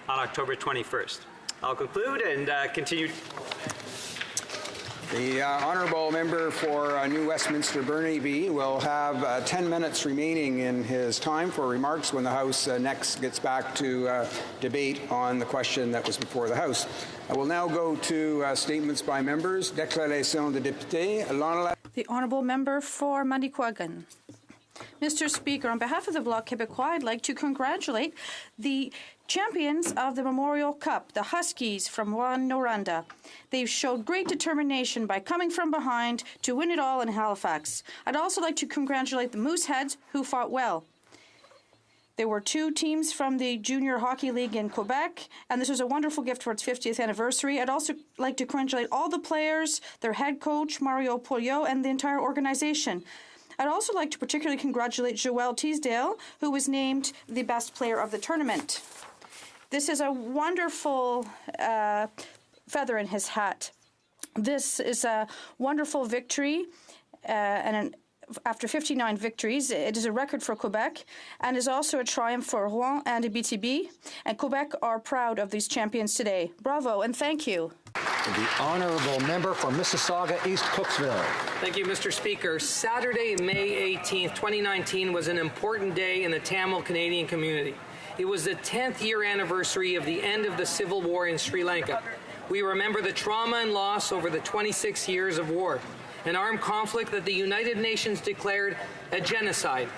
on October 21st. I'll conclude and continue. The honourable member for New Westminster Burnaby will have 10 minutes remaining in his time for remarks when the House next gets back to debate on the question that was before the House. I will now go to statements by members. Déclaration de député. The honourable member for Manicouagan. Mr. Speaker, on behalf of the Bloc Québécois, I'd like to congratulate the champions of the Memorial Cup, the Huskies from Rouyn-Noranda. They've showed great determination by coming from behind to win it all in Halifax. I'd also like to congratulate the Mooseheads, who fought well. There were 2 teams from the Junior Hockey League in Quebec, and this was a wonderful gift for its 50th anniversary. I'd also like to congratulate all the players, their head coach, Mario Pouliot, and the entire organization. I'd also like to particularly congratulate Joel Teasdale, who was named the best player of the tournament. This is a wonderful feather in his hat. This is a wonderful victory, after 59 victories, it is a record for Quebec and is also a triumph for Rouen and Abitibi. And Quebec are proud of these champions today. Bravo and thank you. The honourable member for Mississauga East Cooksville. Thank you, Mr. Speaker. Saturday, May 18th, 2019 was an important day in the Tamil Canadian community. It was the 10th year anniversary of the end of the civil war in Sri Lanka. We remember the trauma and loss over the 26 years of war, an armed conflict that the United Nations declared a genocide.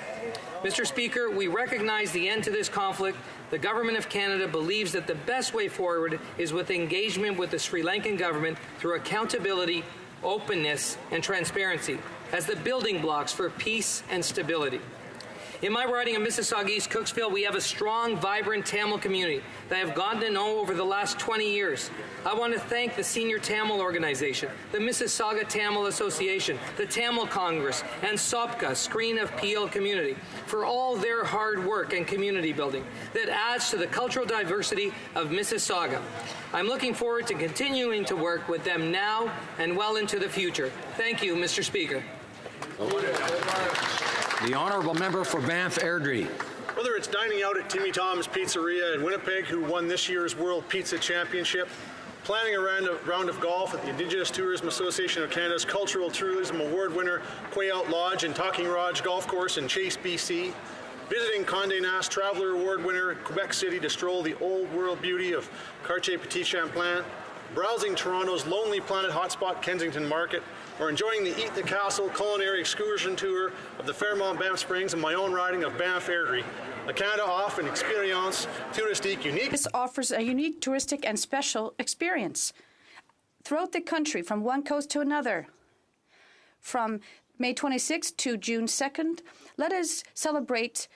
Mr. Speaker, we recognize the end to this conflict. The Government of Canada believes that the best way forward is with engagement with the Sri Lankan government through accountability, openness, and transparency as the building blocks for peace and stability. In my riding of Mississauga East Cooksville, we have a strong, vibrant Tamil community that I have gotten to know over the last 20 years. I want to thank the Senior Tamil Organization, the Mississauga Tamil Association, the Tamil Congress, and SOPCA, Screen of PL Community, for all their hard work and community building that adds to the cultural diversity of Mississauga. I'm looking forward to continuing to work with them now and well into the future. Thank you, Mr. Speaker. The honourable member for Banff Airdrie. Whether it's dining out at Timmy Tom's Pizzeria in Winnipeg, who won this year's World Pizza Championship, planning a round of golf at the Indigenous Tourism Association of Canada's Cultural Tourism Award winner Quay Out Lodge and Talking Lodge Golf Course in Chase, BC, visiting Condé Nast Traveller Award winner Quebec City to stroll the old world beauty of Quartier Petit Champlain, browsing Toronto's Lonely Planet hotspot Kensington Market, or enjoying the Eat the Castle culinary excursion tour of the Fairmont Banff Springs and my own riding of Banff Airdrie. The Canada offre une expérience touristique unique. This offers a unique touristic and special experience throughout the country from one coast to another. From May 26th to June 2nd, let us celebrate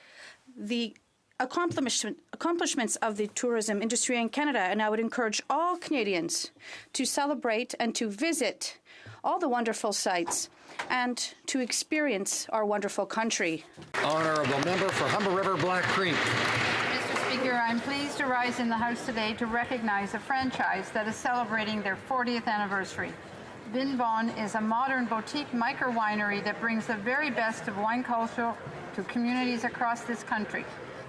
the accomplishments of the tourism industry in Canada, and I would encourage all Canadians to celebrate and to visit all the wonderful sites and to experience our wonderful country. Honourable member for Humber River Black Creek. Mr. Speaker, I'm pleased to rise in the House today to recognize a franchise that is celebrating their 40th anniversary. Vin Bon is a modern boutique micro-winery that brings the very best of wine culture to communities across this country,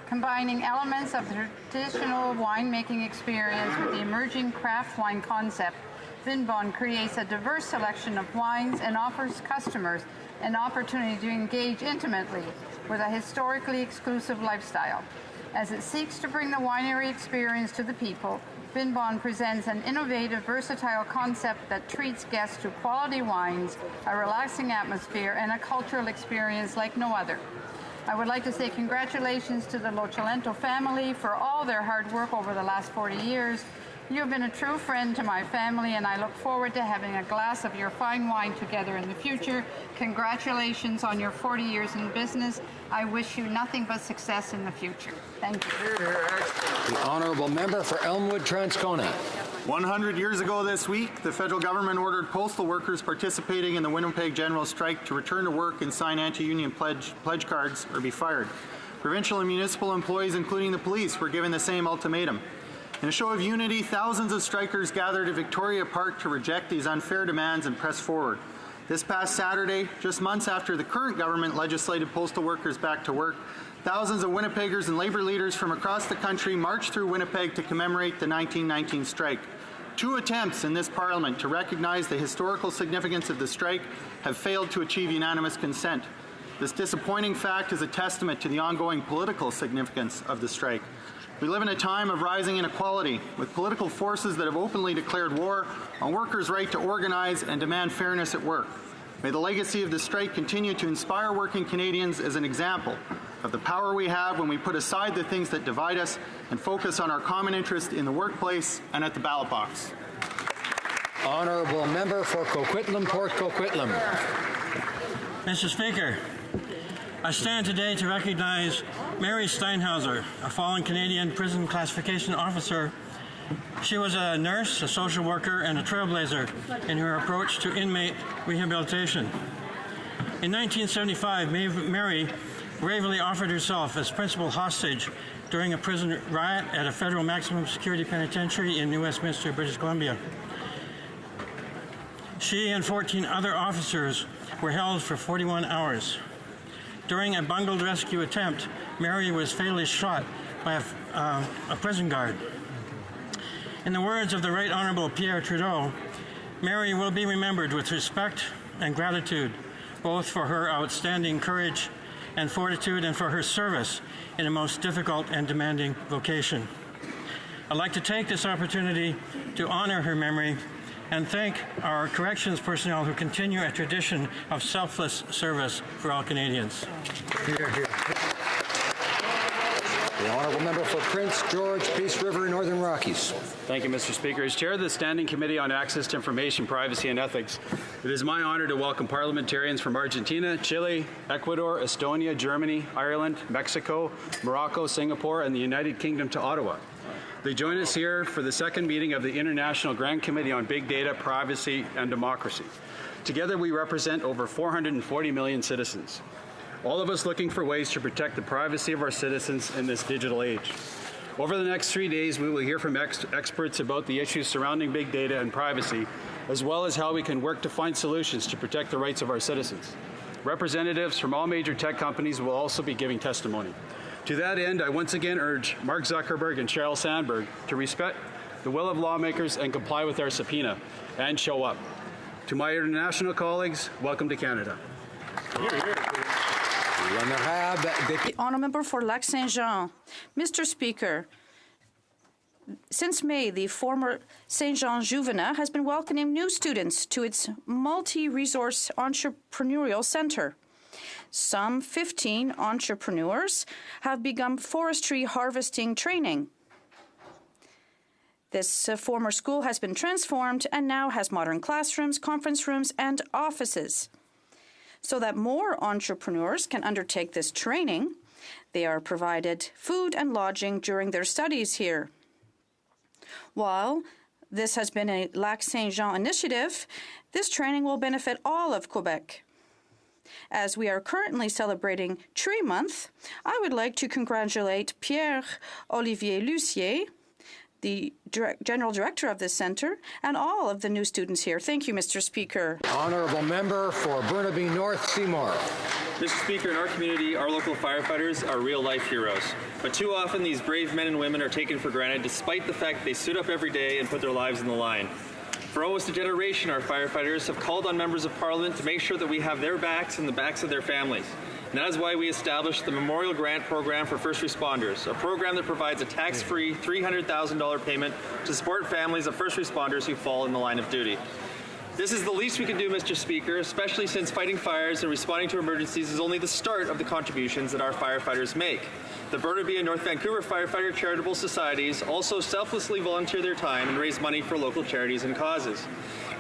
combining elements of the traditional winemaking experience with the emerging craft wine concept. Vin Bon creates a diverse selection of wines and offers customers an opportunity to engage intimately with a historically exclusive lifestyle. As it seeks to bring the winery experience to the people, Vin Bon presents an innovative, versatile concept that treats guests to quality wines, a relaxing atmosphere, and a cultural experience like no other. I would like to say congratulations to the Lochalento family for all their hard work over the last 40 years. You have been a true friend to my family, and I look forward to having a glass of your fine wine together in the future. Congratulations on your 40 years in business. I wish you nothing but success in the future. Thank you. The honourable member for Elmwood Transcona. 100 years ago this week, the federal government ordered postal workers participating in the Winnipeg General Strike to return to work and sign anti-union pledge cards or be fired. Provincial and municipal employees, including the police, were given the same ultimatum. In a show of unity, thousands of strikers gathered at Victoria Park to reject these unfair demands and press forward. This past Saturday, just months after the current government legislated postal workers back to work, thousands of Winnipeggers and labor leaders from across the country marched through Winnipeg to commemorate the 1919 strike. 2 attempts in this Parliament to recognize the historical significance of the strike have failed to achieve unanimous consent. This disappointing fact is a testament to the ongoing political significance of the strike. We live in a time of rising inequality, with political forces that have openly declared war on workers' right to organize and demand fairness at work. May the legacy of the strike continue to inspire working Canadians as an example of the power we have when we put aside the things that divide us and focus on our common interest in the workplace and at the ballot box. Honourable Member for Coquitlam, Port Coquitlam. Mr. Speaker, I stand today to recognize Mary Steinhauser, a fallen Canadian prison classification officer. She was a nurse, a social worker, and a trailblazer in her approach to inmate rehabilitation. In 1975, Mary bravely offered herself as principal hostage during a prison riot at a federal maximum security penitentiary in New Westminster, British Columbia. She and 14 other officers were held for 41 hours. During a bungled rescue attempt, Mary was fatally shot by a prison guard. In the words of the Right Honourable Pierre Trudeau, Mary will be remembered with respect and gratitude, both for her outstanding courage and fortitude and for her service in a most difficult and demanding vocation. I'd like to take this opportunity to honour her memory and thank our corrections personnel who continue a tradition of selfless service for all Canadians. Hear, hear. The Honourable Member for Prince George, Peace River, Northern Rockies. Thank you, Mr. Speaker. As Chair of the Standing Committee on Access to Information, Privacy and Ethics, it is my honour to welcome parliamentarians from Argentina, Chile, Ecuador, Estonia, Germany, Ireland, Mexico, Morocco, Singapore, and the United Kingdom to Ottawa. They join us here for the second meeting of the International Grand Committee on Big Data, Privacy and Democracy. Together we represent over 440 million citizens, all of us looking for ways to protect the privacy of our citizens in this digital age. Over the next 3 days, we will hear from experts about the issues surrounding big data and privacy, as well as how we can work to find solutions to protect the rights of our citizens. Representatives from all major tech companies will also be giving testimony. To that end, I once again urge Mark Zuckerberg and Sheryl Sandberg to respect the will of lawmakers and comply with our subpoena and show up. To my international colleagues, welcome to Canada. The Honourable Member for Lac-Saint-Jean. Mr. Speaker, since May, the former Saint Jean Juvenat has been welcoming new students to its multi-resource entrepreneurial centre. Some 15 entrepreneurs have begun forestry harvesting training. This former school has been transformed and now has modern classrooms, conference rooms, and offices. So that more entrepreneurs can undertake this training, they are provided food and lodging during their studies here. While this has been a Lac-Saint-Jean initiative, this training will benefit all of Quebec. As we are currently celebrating Tree Month, I would like to congratulate Pierre-Olivier Lucier, the General Director of this centre, and all of the new students here. Thank you, Mr. Speaker. Honourable Member for Burnaby North, Seymour. Mr. Speaker, in our community, our local firefighters are real-life heroes. But too often, these brave men and women are taken for granted despite the fact they stood up every day and put their lives on the line. For almost a generation, our firefighters have called on members of Parliament to make sure that we have their backs and the backs of their families. And that is why we established the Memorial Grant Program for First Responders, a program that provides a tax-free $300,000 payment to support families of first responders who fall in the line of duty. This is the least we can do, Mr. Speaker, especially since fighting fires and responding to emergencies is only the start of the contributions that our firefighters make. The Burnaby and North Vancouver Firefighter Charitable Societies also selflessly volunteer their time and raise money for local charities and causes.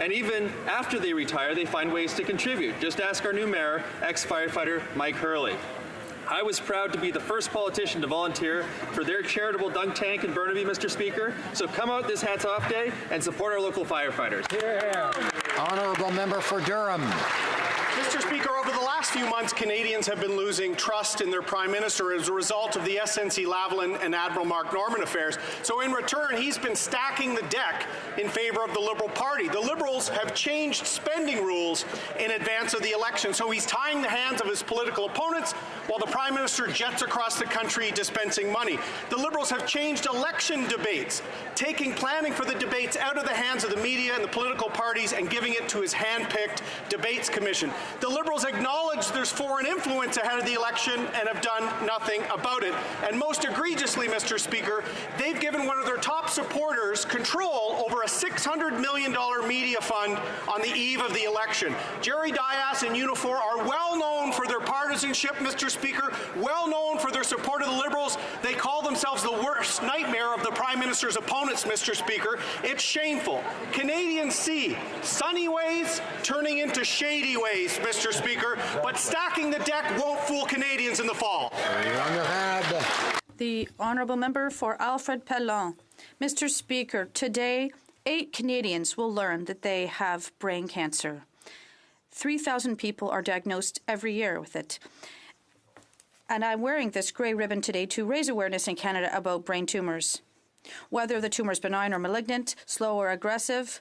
And even after they retire, they find ways to contribute. Just ask our new mayor, ex-firefighter Mike Hurley. I was proud to be the first politician to volunteer for their charitable dunk tank in Burnaby, Mr. Speaker. So come out this Hats Off Day and support our local firefighters. Yeah. Honourable Member for Durham. Mr. Speaker, over the last few months, Canadians have been losing trust in their Prime Minister as a result of the SNC-Lavalin and Admiral Mark Norman affairs. So in return, he's been stacking the deck in favor of the Liberal Party. The Liberals have changed spending rules in advance of the election, so he's tying the hands of his political opponents while the Prime Minister jets across the country dispensing money. The Liberals have changed election debates, taking planning for the debates out of the hands of the media and the political parties and giving it to his hand-picked debates commission. The Liberals acknowledge there's foreign influence ahead of the election and have done nothing about it. And most egregiously, Mr. Speaker, they've given one of their top supporters control over a $600 million media fund on the eve of the election. Jerry Dias and Unifor are well known for their partisanship, Mr. Speaker, well known for their support of the Liberals. They call themselves the worst nightmare of the Prime Minister's opponents, Mr. Speaker. It's shameful. Canadians see sunny ways turning into shady ways, Mr. Speaker, but stacking the deck won't fool Canadians in the fall. The honourable member for Alfred Pellon. Mr. Speaker, today 8 Canadians will learn that they have brain cancer. 3,000 people are diagnosed every year with it. And I'm wearing this grey ribbon today to raise awareness in Canada about brain tumours. Whether the tumour is benign or malignant, slow or aggressive,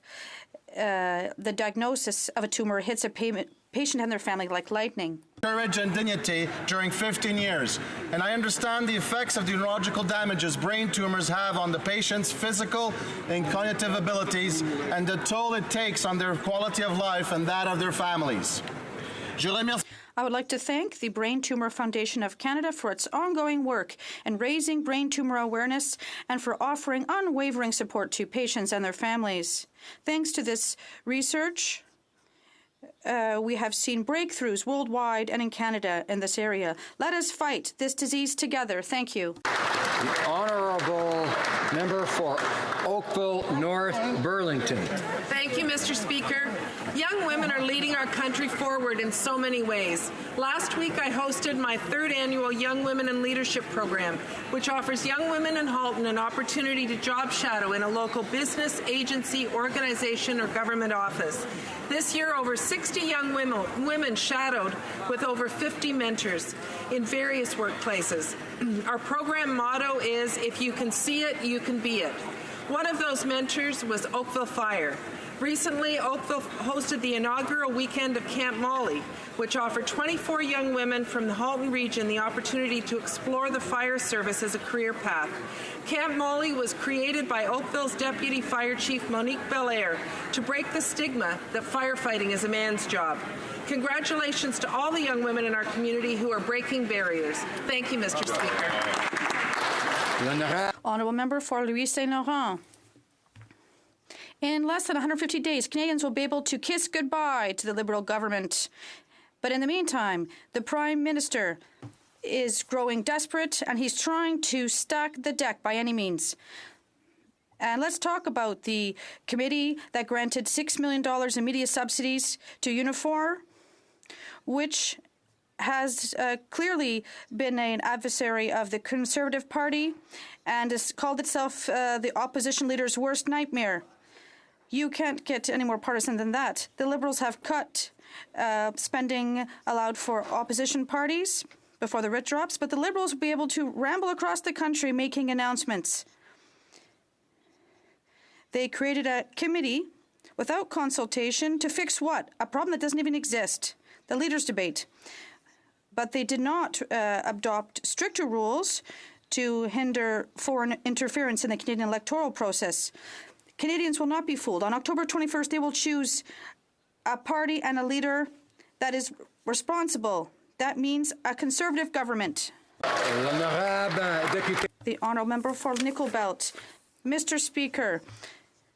the diagnosis of a tumour hits a patient and their family like lightning. Courage and dignity during 15 years, and I understand the effects of the neurological damages brain tumors have on the patient's physical and cognitive abilities and the toll it takes on their quality of life and that of their families. I would like to thank the Brain Tumor Foundation of Canada for its ongoing work in raising brain tumor awareness and for offering unwavering support to patients and their families. Thanks to this research, we have seen breakthroughs worldwide and in Canada in this area. Let us fight this disease together. Thank you. The honourable member for Oakville North Burlington. Thank you, Mr. Speaker. Young women are leading our country forward in so many ways. Last week, I hosted my 3rd annual Young Women in Leadership program, which offers young women in Halton an opportunity to job shadow in a local business, agency, organization, or government office. This year, over 60 young women shadowed with over 50 mentors in various workplaces. Our program motto is, if you can see it, you can be it. One of those mentors was Oakville Fire. Recently, Oakville hosted the inaugural weekend of Camp Molly, which offered 24 young women from the Halton region the opportunity to explore the fire service as a career path. Camp Molly was created by Oakville's Deputy Fire Chief Monique Belair to break the stigma that firefighting is a man's job. Congratulations to all the young women in our community who are breaking barriers. Thank you, Mr. Speaker. Honourable member for Louis Saint Laurent. In less than 150 days, Canadians will be able to kiss goodbye to the Liberal government. But in the meantime, the Prime Minister is growing desperate and he's trying to stack the deck by any means. And let's talk about the committee that granted $6 million in media subsidies to Unifor, which has clearly been an adversary of the Conservative Party and has called itself the opposition leader's worst nightmare. You can't get any more partisan than that. The Liberals have cut spending allowed for opposition parties before the writ drops, but the Liberals will be able to ramble across the country making announcements. They created a committee without consultation to fix what? A problem that doesn't even exist, the leaders' debate. But they did not adopt stricter rules to hinder foreign interference in the Canadian electoral process. Canadians will not be fooled. On October 21st, they will choose a party and a leader that is responsible. That means a Conservative government. The honourable member for Nickel Belt. Mr. Speaker,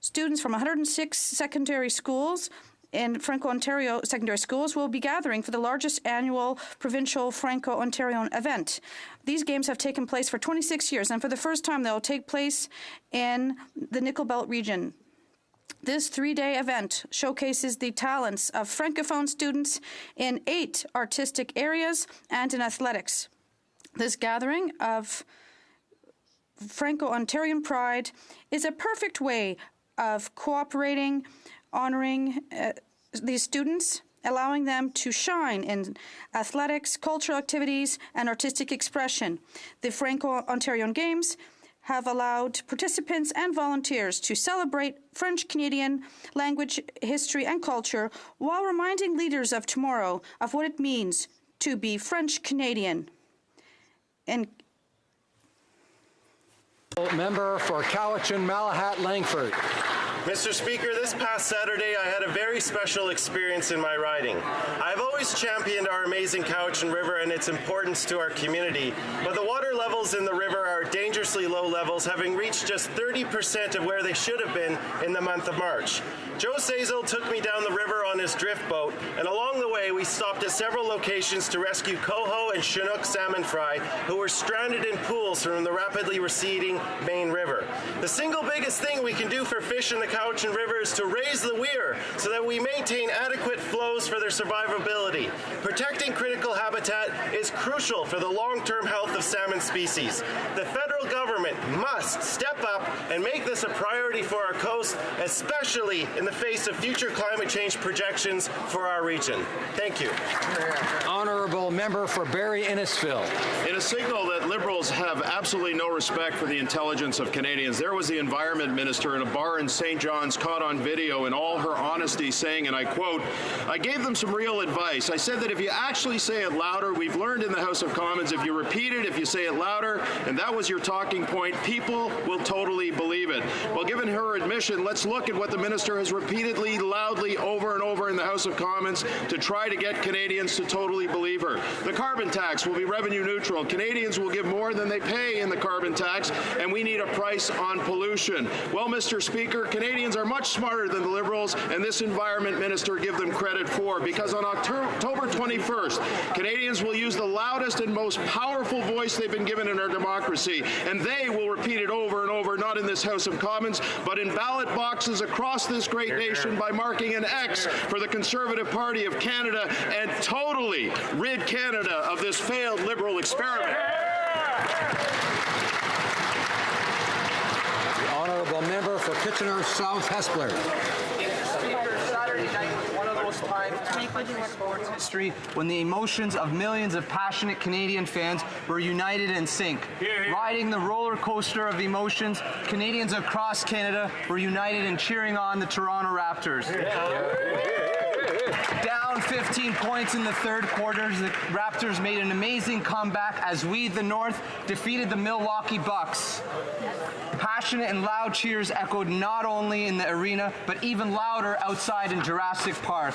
students from 106 secondary schools in Franco-Ontario secondary schools will be gathering for the largest annual provincial Franco-Ontarian event. These games have taken place for 26 years, and for the first time, they will take place in the Nickel Belt region. This 3-day event showcases the talents of Francophone students in 8 artistic areas and in athletics. This gathering of Franco-Ontarian pride is a perfect way of cooperating, honoring these students allowing them to shine in athletics, cultural activities, and artistic expression. The Franco-Ontarian Games have allowed participants and volunteers to celebrate French-Canadian language, history, and culture while reminding leaders of tomorrow of what it means to be French-Canadian. And Member for Cowichan, Malahat, Langford. Mr. Speaker, this past Saturday I had a very special experience in my riding. I've always championed our amazing Cowichan River and its importance to our community, but the water levels in the river are dangerously low levels, having reached just 30% of where they should have been in the month of March. Joe Sazel took me down the river on his drift boat, and along the way we stopped at several locations to rescue coho and Chinook salmon fry who were stranded in pools from the rapidly receding main river. The single biggest thing we can do for fish in the Cowichan River is to raise the weir so that we maintain adequate flows for their survivability. Protecting critical habitat is crucial for the long-term health of salmon species. The federal government must step up and make this a priority for our coast, especially in the face of future climate change projections for our region. Thank you. Honourable Member for Barrie Innisfil. In a signal that Liberals have absolutely no respect for the intelligence of Canadians, there was the Environment Minister in a bar in St. John's caught on video in all her honesty saying, and I quote, "I gave them some real advice. I said that if you actually say it louder, we've learned in the House of Commons, if you repeat it, if you say it louder, and that was your talking point, people will totally believe it." Well, given her admission, let's look at what the Minister has repeatedly, loudly, over and over in the House of Commons to try to get Canadians to totally believe her. The carbon tax will be revenue neutral. Canadians will give more than they pay in the carbon tax, and we need a price on pollution. Well, Mr. Speaker, Canadians are much smarter than the Liberals and this Environment Minister give them credit for, because on October 21st, Canadians will use the loudest and most powerful voice they've been given in our democracy, and they will repeat it over and over, not in this House of Commons, but in ballot boxes across this great nation by marking an X for the Conservative Party of Canada and totally rid Canada of this failed Liberal experiment. The Honourable Member for Kitchener South Hespeler. Saturday night was one of those times in sports history when the emotions of millions of passionate Canadian fans were united in sync. Riding the roller coaster of emotions, Canadians across Canada were united in cheering on the Toronto Raptors. Down 15 points in the third quarter, the Raptors made an amazing comeback as we, the North, defeated the Milwaukee Bucks. Passionate and loud cheers echoed not only in the arena, but even louder outside in Jurassic Park.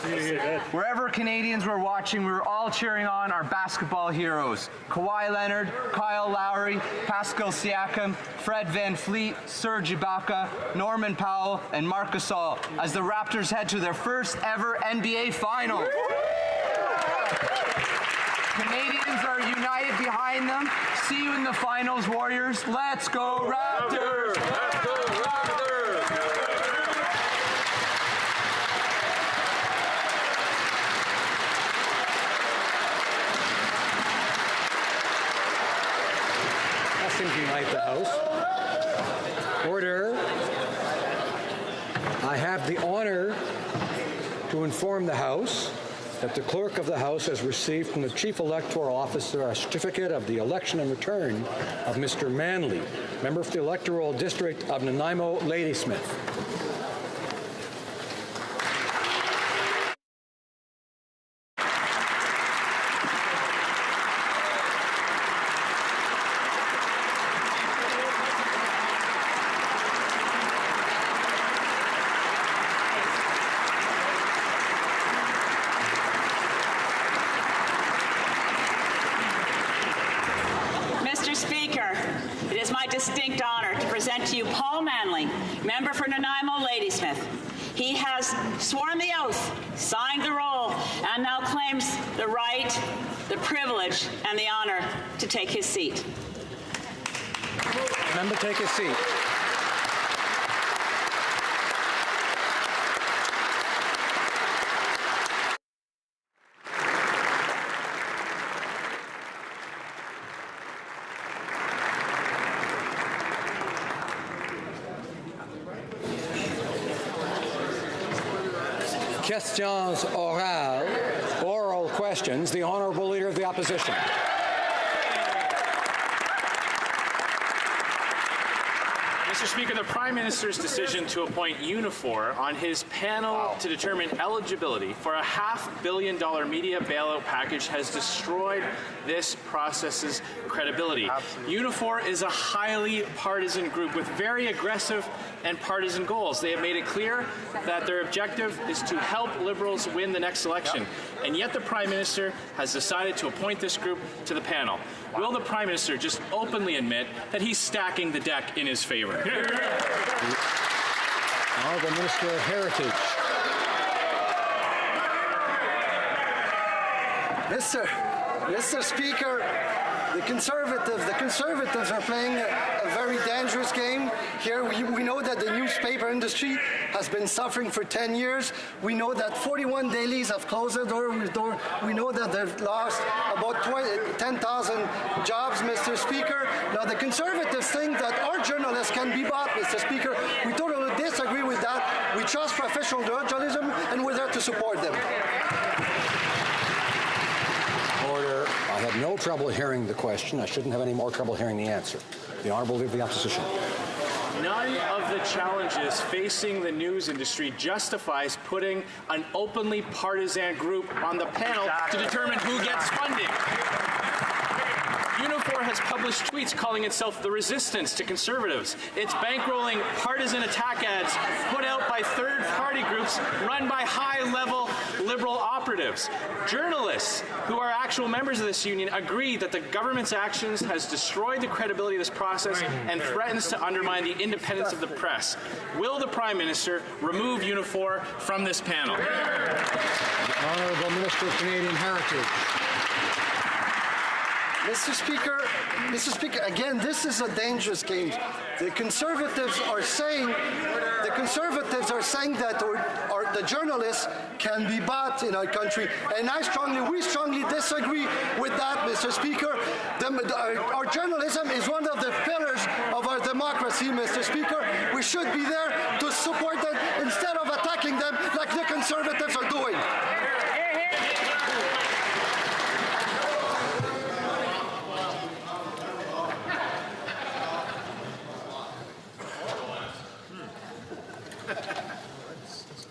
Wherever Canadians were watching, we were all cheering on our basketball heroes. Kawhi Leonard, Kyle Lowry, Pascal Siakam, Fred Van Fleet, Serge Ibaka, Norman Powell, and Marc Gasol as the Raptors head to their first ever NBA Finals. Canadians are united behind them. See you in the finals, Warriors. Let's go, Raptors! Let's go, Raptors! Nothing to unite the House. Order. I have the honour to inform the House that the Clerk of the House has received from the Chief Electoral Officer a certificate of the election and return of Mr. Manley, member for the Electoral District of Nanaimo, Ladysmith. Distinct honor to present to you Paul Manley, member for Nanaimo Ladysmith. He has sworn the oath, signed the roll, and now claims the right, the privilege, and the honor to take his seat. Member, take his seat. Questions orales. questions. The Honourable Leader of the Opposition. Mr. Speaker, the Prime Minister's decision to appoint Unifor on his panel to determine eligibility for a $500 million media bailout package has destroyed this process's credibility. Unifor is a highly partisan group with very aggressive and partisan goals. They have made it clear that their objective is to help Liberals win the next election. And yet the Prime Minister has decided to appoint this group to the panel. Will the Prime Minister just openly admit that he's stacking the deck in his favor? Honourable Minister of Heritage. Mr. Speaker, the Conservatives are playing a very dangerous game. Here we know that the newspaper industry has been suffering for 10 years. We know that 41 dailies have closed their door. We know that they've lost about 10,000 jobs, Mr. Speaker. Now the Conservatives think that our journalists can be bought, Mr. Speaker. We totally disagree with that. We trust professional journalism and we're there to support them. Order. I had no trouble hearing the question. I shouldn't have any more trouble hearing the answer. The Honourable Leader of the Opposition. None of the challenges facing the news industry justifies putting an openly partisan group on the panel to determine who gets funding. Unifor has published tweets calling itself the resistance to Conservatives. It's bankrolling partisan attack ads put out by third-party groups run by high-level Liberal operatives. Journalists who are actual members of this union agree that the government's actions has destroyed the credibility of this process and threatens to undermine the independence of the press. Will the Prime Minister remove Unifor from this panel? The Honourable Minister of Canadian Heritage. Mr. Speaker, again, this is a dangerous game. The Conservatives are saying that the journalists can be bought in our country, and we strongly disagree with that, Mr. Speaker. Our journalism is one of the pillars of our democracy, Mr. Speaker. We should be there to support them instead of attacking them like the Conservatives are doing.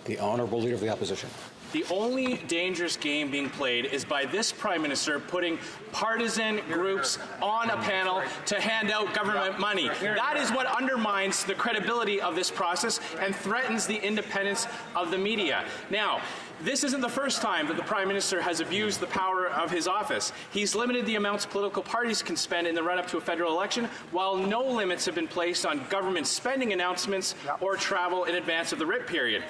The Honourable Leader of the Opposition. The only dangerous game being played is by this Prime Minister putting partisan groups on a panel to hand out government money. That is what undermines the credibility of this process and threatens the independence of the media. Now, this isn't the first time that the Prime Minister has abused the power of his office. He's limited the amounts political parties can spend in the run-up to a federal election, while no limits have been placed on government spending announcements or travel in advance of the writ period.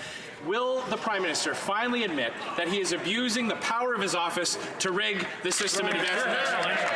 Will the Prime Minister finally admit that he is abusing the power of his office to rig the system in advance of the next election?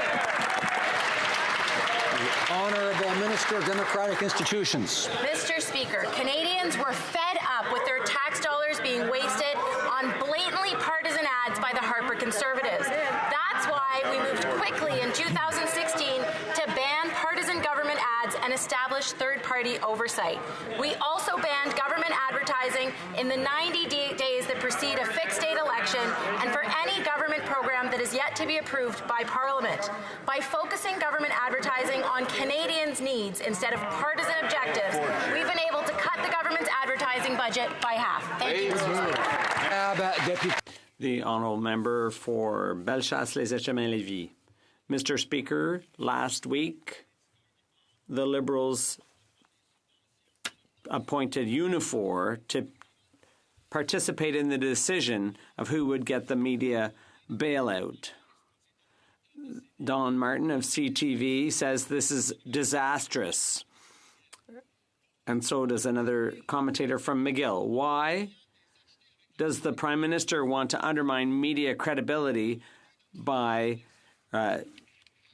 The Honourable Minister of Democratic Institutions. Mr. Speaker, Canadians were fed up with their tax dollars being wasted on blatantly partisan ads by the Harper Conservatives. That's why we moved quickly in 2016 to ban partisan government ads and establish third-party oversight. We also banned government advertising in the 90 days that precede a fixed-date election and for any government program that is yet to be approved by Parliament. By focusing government advertising on Canadians' needs instead of partisan objectives, we've been able to cut the government's advertising budget by half. Thank you, Mr. Speaker. The Honourable Member for Bellechasse-les-Etchemins-Lévis. Mr. Speaker, last week, the Liberals appointed Unifor to participate in the decision of who would get the media bailout. Don Martin of CTV says this is disastrous. And so does another commentator from McGill. Why does the Prime Minister want to undermine media credibility by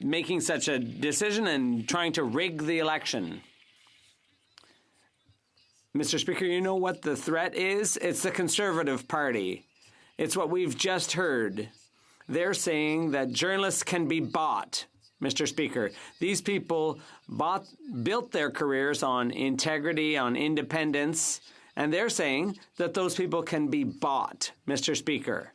making such a decision and trying to rig the election? Mr. Speaker, you know what the threat is? It's the Conservative Party. It's what we've just heard. They're saying that journalists can be bought, Mr. Speaker. These people built their careers on integrity, on independence, and they're saying that those people can be bought, Mr. Speaker.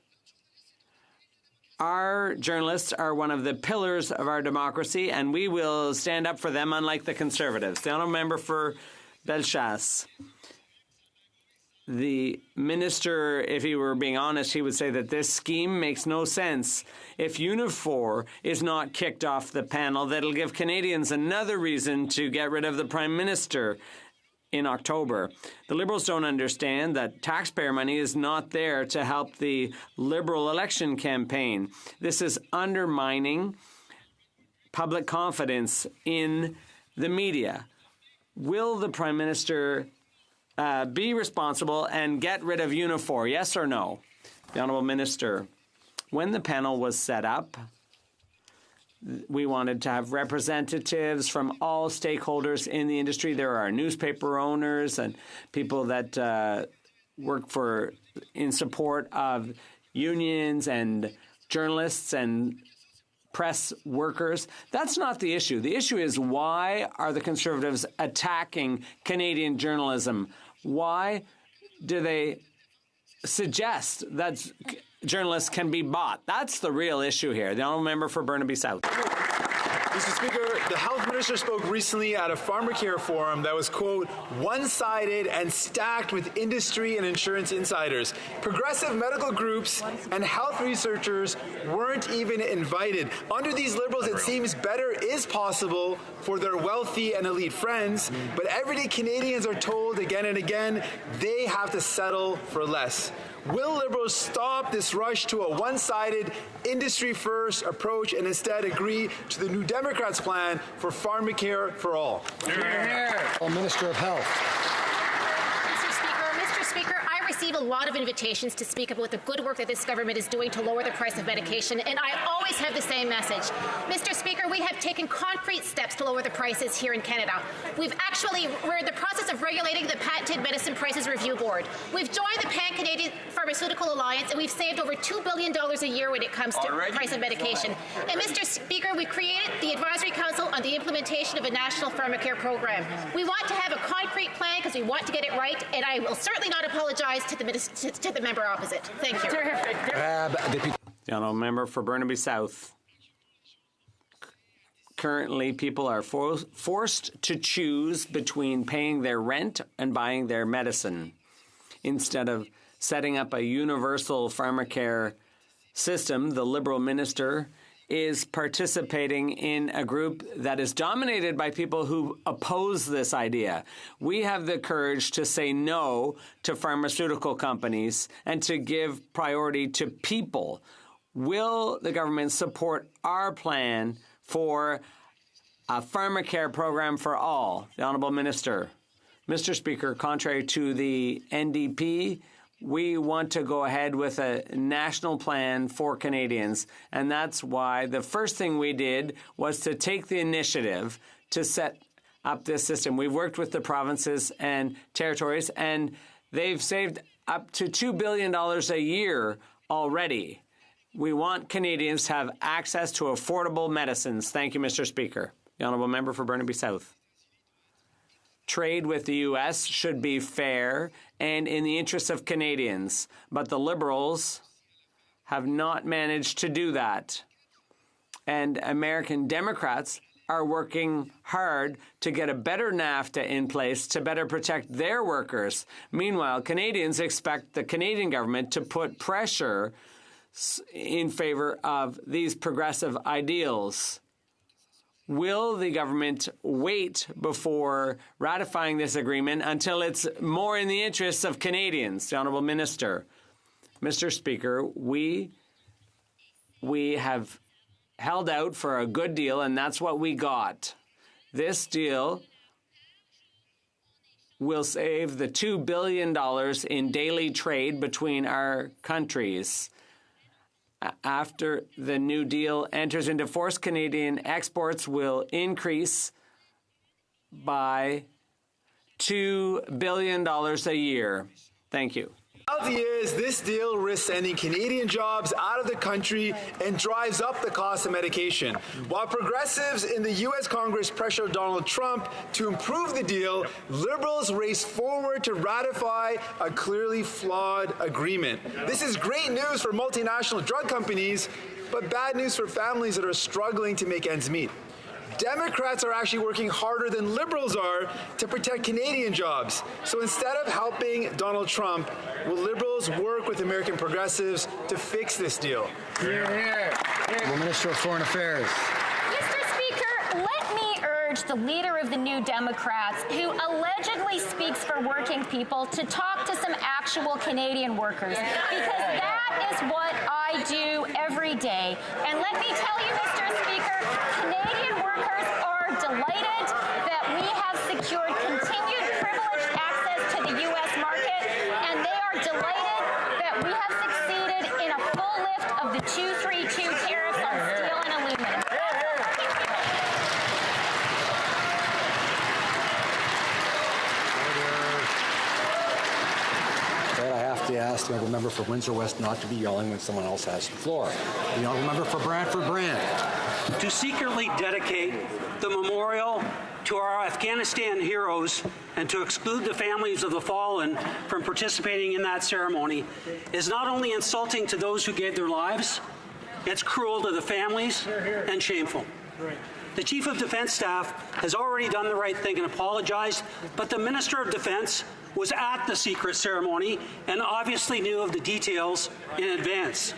Our journalists are one of the pillars of our democracy, and we will stand up for them, unlike the Conservatives. The honourable member for Bellechasse. The minister, if he were being honest, he would say that this scheme makes no sense. If Unifor is not kicked off the panel, that'll give Canadians another reason to get rid of the Prime Minister in October. The Liberals don't understand that taxpayer money is not there to help the Liberal election campaign. This is undermining public confidence in the media. Will the Prime Minister be responsible and get rid of Unifor, yes or no? The Honourable Minister, when the panel was set up, we wanted to have representatives from all stakeholders in the industry. There are newspaper owners and people that work in support of unions and journalists and press workers. That's not the issue. The issue is, why are the Conservatives attacking Canadian journalism? Why do they suggest that journalists can be bought? That's the real issue here. The honourable member for Burnaby South. Mr. Speaker, the health minister spoke recently at a pharmacare forum that was, quote, one-sided and stacked with industry and insurance insiders. Progressive medical groups and health researchers weren't even invited. Under these Liberals, it seems better is possible for their wealthy and elite friends, but everyday Canadians are told again and again they have to settle for less. Will Liberals stop this rush to a one-sided, industry-first approach and instead agree to the New Democrats' plan for pharmacare for all? Minister of Health. Mr. Speaker, I receive a lot of invitations to speak about the good work that this government is doing to lower the price of medication, and I always have the same message. Mr. Speaker, we have taken concrete steps to lower the prices here in Canada. We're in the process of regulating the Patented Medicine Prices Review Board. We've joined the Pan-Canadian Pharmaceutical Alliance, and we've saved over $2 billion a year when it comes to price of medication. And Mr. Speaker, we created the Advisory Council on the implementation of a national pharmacare program. We want to have a concrete plan because we want to get it right, and I will certainly not apologize to the member opposite. Thank you. The honourable member for Burnaby South. Currently, people are forced to choose between paying their rent and buying their medicine. Instead of setting up a universal pharmacare system, the Liberal minister is participating in a group that is dominated by people who oppose this idea. We have the courage to say no to pharmaceutical companies and to give priority to people. Will the government support our plan for a pharmacare program for all? The Honourable Minister. Mr. Speaker, contrary to the NDP, we want to go ahead with a national plan for Canadians, and that's why the first thing we did was to take the initiative to set up this system. We've worked with the provinces and territories, and they've saved up to $2 billion a year already. We want Canadians to have access to affordable medicines. Thank you, Mr. Speaker. The honourable member for Burnaby South. Trade with the U.S. should be fair and in the interests of Canadians, but the Liberals have not managed to do that. And American Democrats are working hard to get a better NAFTA in place to better protect their workers. Meanwhile, Canadians expect the Canadian government to put pressure in favor of these progressive ideals. Will the government wait before ratifying this agreement until it's more in the interests of Canadians? The Honourable Minister. Mr. Speaker, we have held out for a good deal, and that's what we got. This deal will save the $2 billion in daily trade between our countries. After the New Deal enters into force, Canadian exports will increase by $2 billion a year. Thank you. The reality is this deal risks sending Canadian jobs out of the country and drives up the cost of medication. While progressives in the U.S. Congress pressure Donald Trump to improve the deal, Liberals race forward to ratify a clearly flawed agreement. This is great news for multinational drug companies, but bad news for families that are struggling to make ends meet. Democrats are actually working harder than Liberals are to protect Canadian jobs. So instead of helping Donald Trump, will Liberals work with American progressives to fix this deal? Hear, hear. The Minister of Foreign Affairs. Mr. Speaker, let me urge the leader of the New Democrats, who allegedly speaks for working people, to talk to some actual Canadian workers, because that is what I do every day. And let me tell you, Mr. Speaker, Canadian workers are delighted that we have secured continued privileged access to the U.S. market, and they are delighted that we have succeeded in a full lift of the 232 tariffs on steel and aluminum. I have to ask the honourable member for Windsor West not to be yelling when someone else has the floor. The honourable member for Brantford Brant. To secretly dedicate the memorial to our Afghanistan heroes and to exclude the families of the fallen from participating in that ceremony is not only insulting to those who gave their lives, it's cruel to the families and shameful. The Chief of Defence Staff has already done the right thing and apologized, but the Minister of Defence was at the secret ceremony and obviously knew of the details in advance.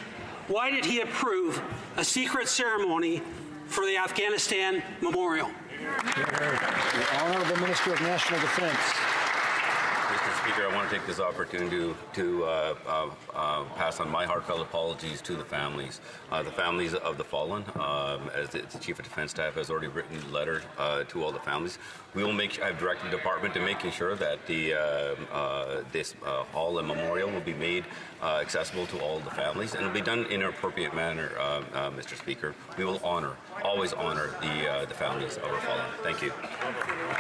Why did he approve a secret ceremony for the Afghanistan memorial? The Honourable Minister of National Defence. Mr. Speaker, I want to take this opportunity to pass on my heartfelt apologies to the families of the fallen. As the Chief of Defence Staff has already written a letter to all the families. We will I've directed the department to making sure that this hall and memorial will be made accessible to all the families, and it will be done in an appropriate manner, Mr. Speaker. We will always honor the families of our fallen. Thank you.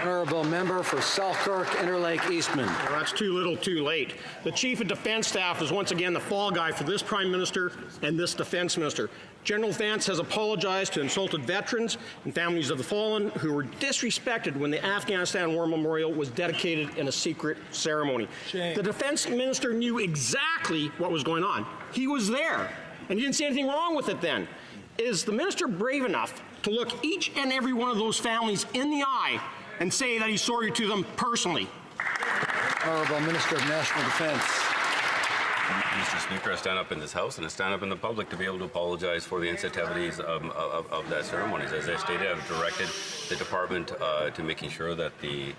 Honourable Member for Selkirk, Interlake, Eastman. Well, that's too little too late. The Chief of Defence Staff is once again the fall guy for this Prime Minister and this Defence Minister. General Vance has apologized to insulted veterans and families of the fallen who were disrespected when the Afghanistan War Memorial was dedicated in a secret ceremony. Shame. The Defence Minister knew exactly what was going on. He was there, and he didn't see anything wrong with it then. Is the Minister brave enough to look each and every one of those families in the eye and say that he's sorry to them personally? Honourable Minister of National Defence. Mr. Speaker, I stand up in this House and I stand up in the public to be able to apologize for the insensitivities of that ceremonies. As I stated, I've directed the department to making sure that the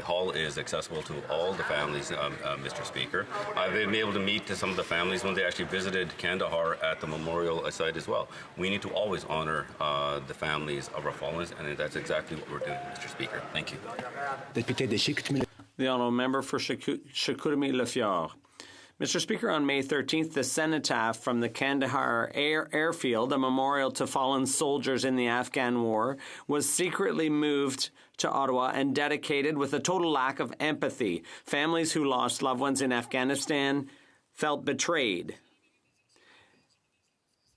hall is accessible to all the families, Mr. Speaker. I've been able to meet some of the families when they actually visited Kandahar at the memorial site as well. We need to always honor the families of our fallen, and that's exactly what we're doing, Mr. Speaker. Thank you. The Honourable Member for Chicoutimi-Le-Fjord. Mr. Speaker, on May 13th, the cenotaph from the Kandahar airfield, a memorial to fallen soldiers in the Afghan war, was secretly moved to Ottawa and dedicated with a total lack of empathy. Families who lost loved ones in Afghanistan felt betrayed.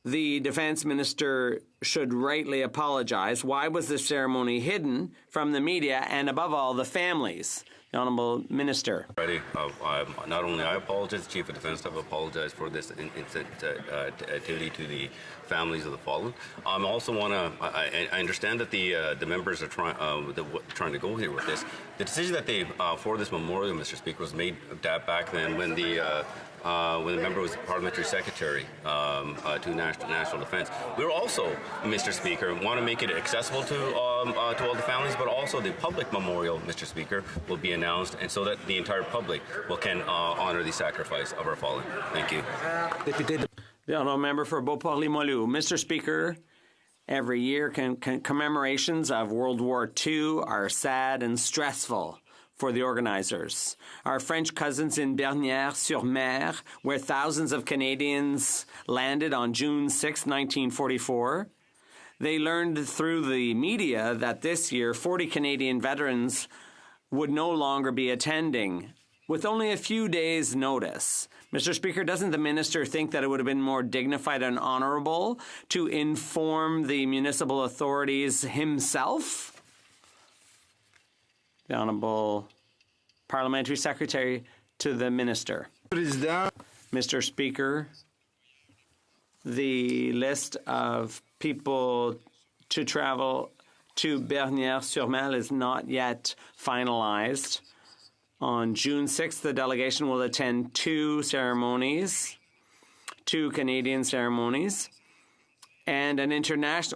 The Defence Minister should rightly apologize. Why was the ceremony hidden from the media and, above all, the families? The Honourable Minister. Not only I apologize, the Chief of Defence Staff apologized for this insensitivity to the families of the fallen. I also want to. I understand that the members are trying to go here with this. The decision that they for this memorial, Mr. Speaker, was made back then when the member was parliamentary secretary to National Defence. We were also, Mr. Speaker, want to make it accessible to all the families, but also the public memorial, Mr. Speaker, will be announced, and so that the entire public can honor the sacrifice of our fallen. Thank you. The Honourable Member for Beauport-Limoilou. Mr. Speaker, every year commemorations of World War II are sad and stressful for the organizers. Our French cousins in Bernières-sur-Mer, where thousands of Canadians landed on June 6, 1944, they learned through the media that this year 40 Canadian veterans would no longer be attending, with only a few days' notice. Mr. Speaker, doesn't the minister think that it would have been more dignified and honourable to inform the municipal authorities himself? The Honourable Parliamentary Secretary to the Minister. Mr. Speaker, The list of people to travel to Bernières-sur-Mer is not yet finalized. On June 6th, the delegation will attend two Canadian ceremonies, and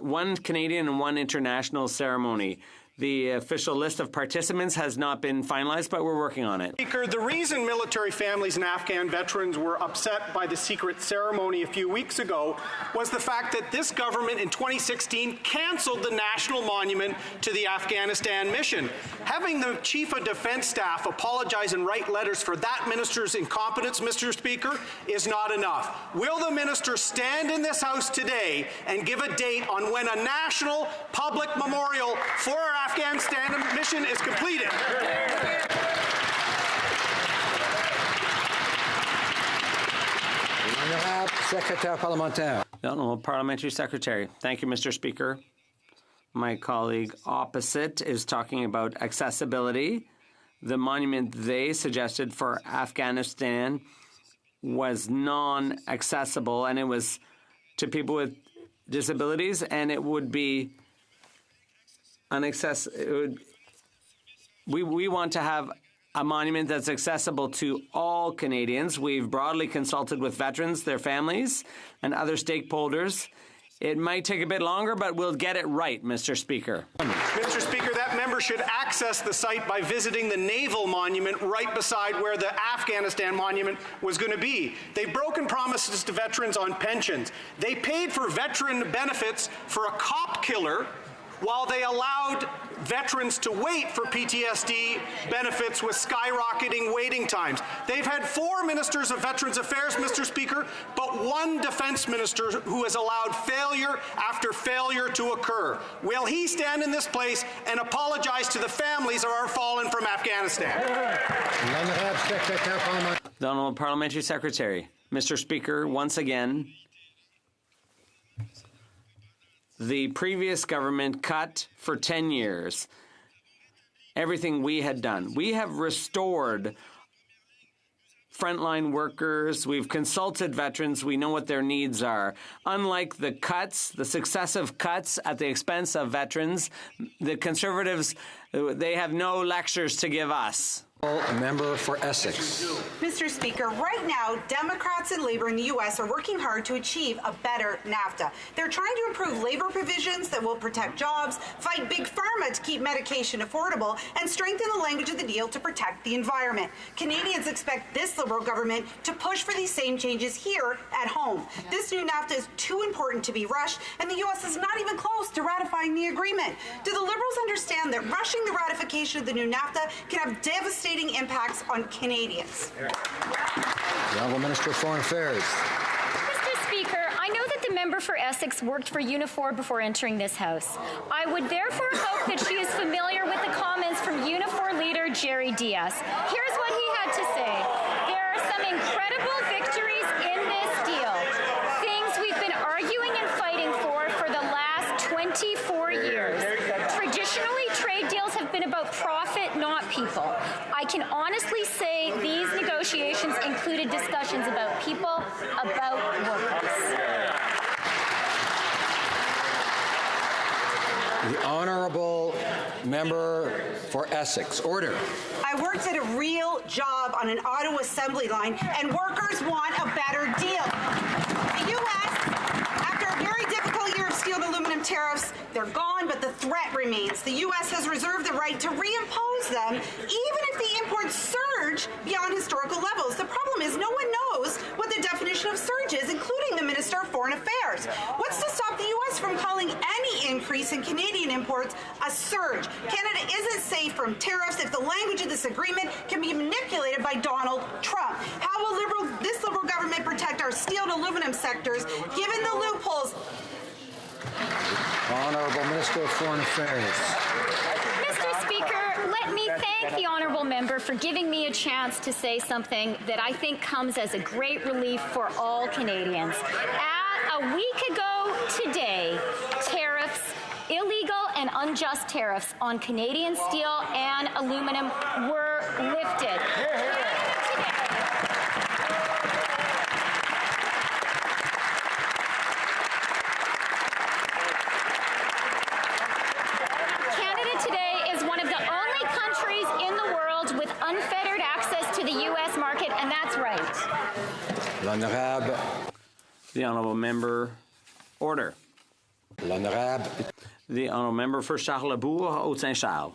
one Canadian and one international ceremony. The official list of participants has not been finalized, but we're working on it. Speaker, the reason military families and Afghan veterans were upset by the secret ceremony a few weeks ago was the fact that this government in 2016 canceled the national monument to the Afghanistan mission. Having the Chief of Defense Staff apologize and write letters for that minister's incompetence, Mr. Speaker, is not enough. Will the minister stand in this House today and give a date on when a national public memorial for our Afghanistan mission is completed? The Honourable Parliamentary Secretary. Thank you, Mr. Speaker. My colleague opposite is talking about accessibility. The monument they suggested for Afghanistan was non-accessible, and it was to people with disabilities, and it would be we want to have a monument that's accessible to all Canadians. We've broadly consulted with veterans, their families, and other stakeholders. It might take a bit longer, but we'll get it right, Mr. Speaker. Mr. Speaker, that member should access the site by visiting the Naval Monument right beside where the Afghanistan Monument was going to be. They've broken promises to veterans on pensions. They paid for veteran benefits for a cop killer while they allowed veterans to wait for PTSD benefits with skyrocketing waiting times. They've had 4 ministers of Veterans Affairs, Mr. Speaker, but 1 defense minister who has allowed failure after failure to occur. Will he stand in this place and apologize to the families of our fallen from Afghanistan? The Honourable Parliamentary Secretary. Mr. Speaker, once again, the previous government cut for 10 years everything we had done. We have restored frontline workers. We've consulted veterans. We know what their needs are. Unlike the cuts, the successive cuts at the expense of veterans, the Conservatives, they have no lectures to give us. Member for Essex. Mr. Speaker, right now, Democrats and Labour in the U.S. are working hard to achieve a better NAFTA. They're trying to improve labour provisions that will protect jobs, fight Big Pharma to keep medication affordable, and strengthen the language of the deal to protect the environment. Canadians expect this Liberal government to push for these same changes here at home. This new NAFTA is too important to be rushed, and the U.S. is not even close to ratifying the agreement. Do the Liberals understand that rushing the ratification of the new NAFTA can have devastating impacts on Canadians? The Honourable Minister of Foreign Affairs. Mr. Speaker, I know that the member for Essex worked for Unifor before entering this House. I would therefore hope that she is familiar with the comments from Unifor leader Jerry Diaz. Here's what he had to say. There are some incredible victories in this deal. Things we've been arguing and fighting for the last 24 years. Traditionally, trade deals have been about profit, not people. I can honestly say these negotiations included discussions about people, about workers. The Honourable Member for Essex. Order. I worked at a real job on an auto assembly line, and workers want a better deal. The U.S., after a very difficult year of steel and aluminum tariffs, they're gone, but the threat remains. The U.S. has reserved the right to reimpose them, even if the imports surge beyond historical levels. The problem is no one knows what the definition of surge is, including the Minister of Foreign Affairs. What's to stop the U.S. from calling any increase in Canadian imports a surge? Canada isn't safe from tariffs if the language of this agreement can be manipulated by Donald Trump. How will this Liberal government protect our steel and aluminum sectors, given the loopholes? Honourable Minister of Foreign Affairs. Mr. Speaker, let me thank the honourable member for giving me a chance to say something that I think comes as a great relief for all Canadians. A week ago today, tariffs, illegal and unjust tariffs on Canadian steel and aluminum were lifted. unfettered access to the U.S. market, and that's right. L'honorable. The honourable member. Order. L'honorable. The honourable member for Charlebourg, Haute-Saint-Charles.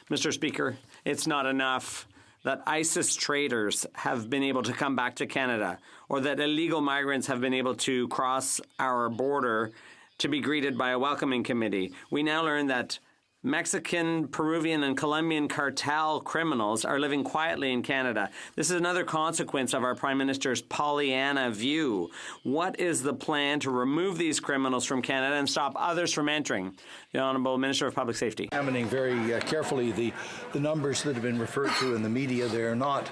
Mr. Speaker, it's not enough that ISIS traitors have been able to come back to Canada, or that illegal migrants have been able to cross our border to be greeted by a welcoming committee. We now learn that Mexican, Peruvian, and Colombian cartel criminals are living quietly in Canada. This is another consequence of our Prime Minister's Pollyanna view. What is the plan to remove these criminals from Canada and stop others from entering? The Honourable Minister of Public Safety. Examining very carefully the numbers that have been referred to in the media. They are not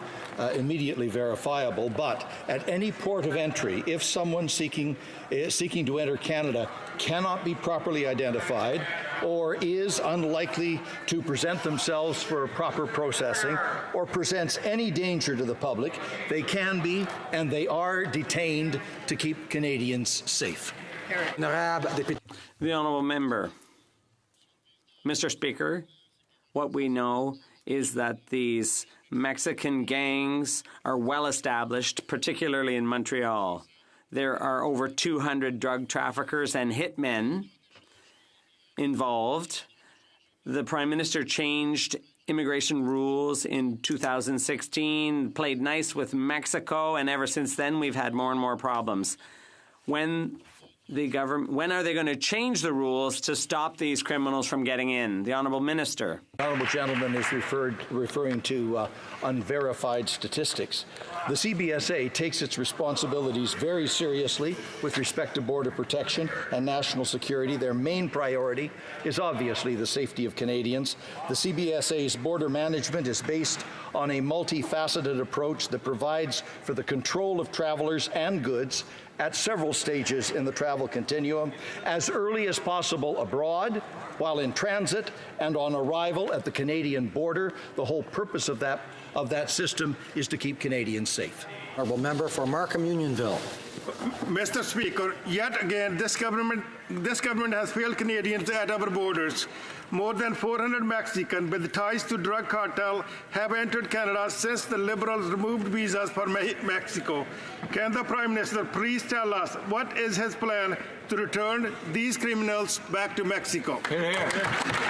immediately verifiable, but at any port of entry, if someone seeking to enter Canada cannot be properly identified or is unlikely to present themselves for proper processing or presents any danger to the public, they can be and they are detained to keep Canadians safe. The Honourable Member. Mr. Speaker, what we know is that these Mexican gangs are well established, particularly in Montreal. There are over 200 drug traffickers and hitmen involved. The Prime Minister changed immigration rules in 2016, played nice with Mexico, and ever since then we've had more and more problems. When are they going to change the rules to stop these criminals from getting in? The Honourable Minister. The Honourable Gentleman is referring to unverified statistics. The CBSA takes its responsibilities very seriously with respect to border protection and national security. Their main priority is obviously the safety of Canadians. The CBSA's border management is based on a multifaceted approach that provides for the control of travelers and goods at several stages in the travel continuum, as early as possible abroad, while in transit, and on arrival at the Canadian border. The whole purpose of that system is to keep Canadians safe. Honourable Member for Markham Unionville. Mr. Speaker, yet again, this government has failed Canadians at our borders. More than 400 Mexicans with ties to drug cartel have entered Canada since the Liberals removed visas for Mexico. Can the Prime Minister please tell us what is his plan to return these criminals back to Mexico? Hear, hear.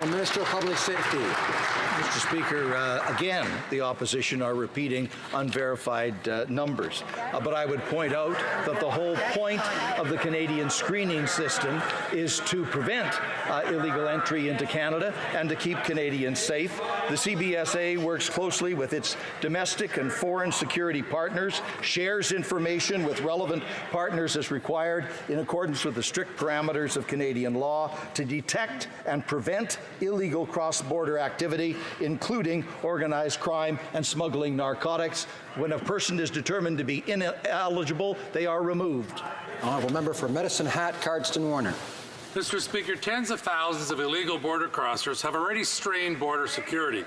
The Minister of Public Safety. Mr. Speaker, again, the opposition are repeating unverified numbers. But I would point out that the whole point of the Canadian screening system is to prevent illegal entry into Canada and to keep Canadians safe. The CBSA works closely with its domestic and foreign security partners, shares information with relevant partners as required in accordance with the strict parameters of Canadian law to detect and prevent illegal cross-border activity, including organized crime and smuggling narcotics. When a person is determined to be ineligible, they are removed. Honourable Member for Medicine Hat, Cardston Warner. Mr. Speaker, tens of thousands of illegal border crossers have already strained border security.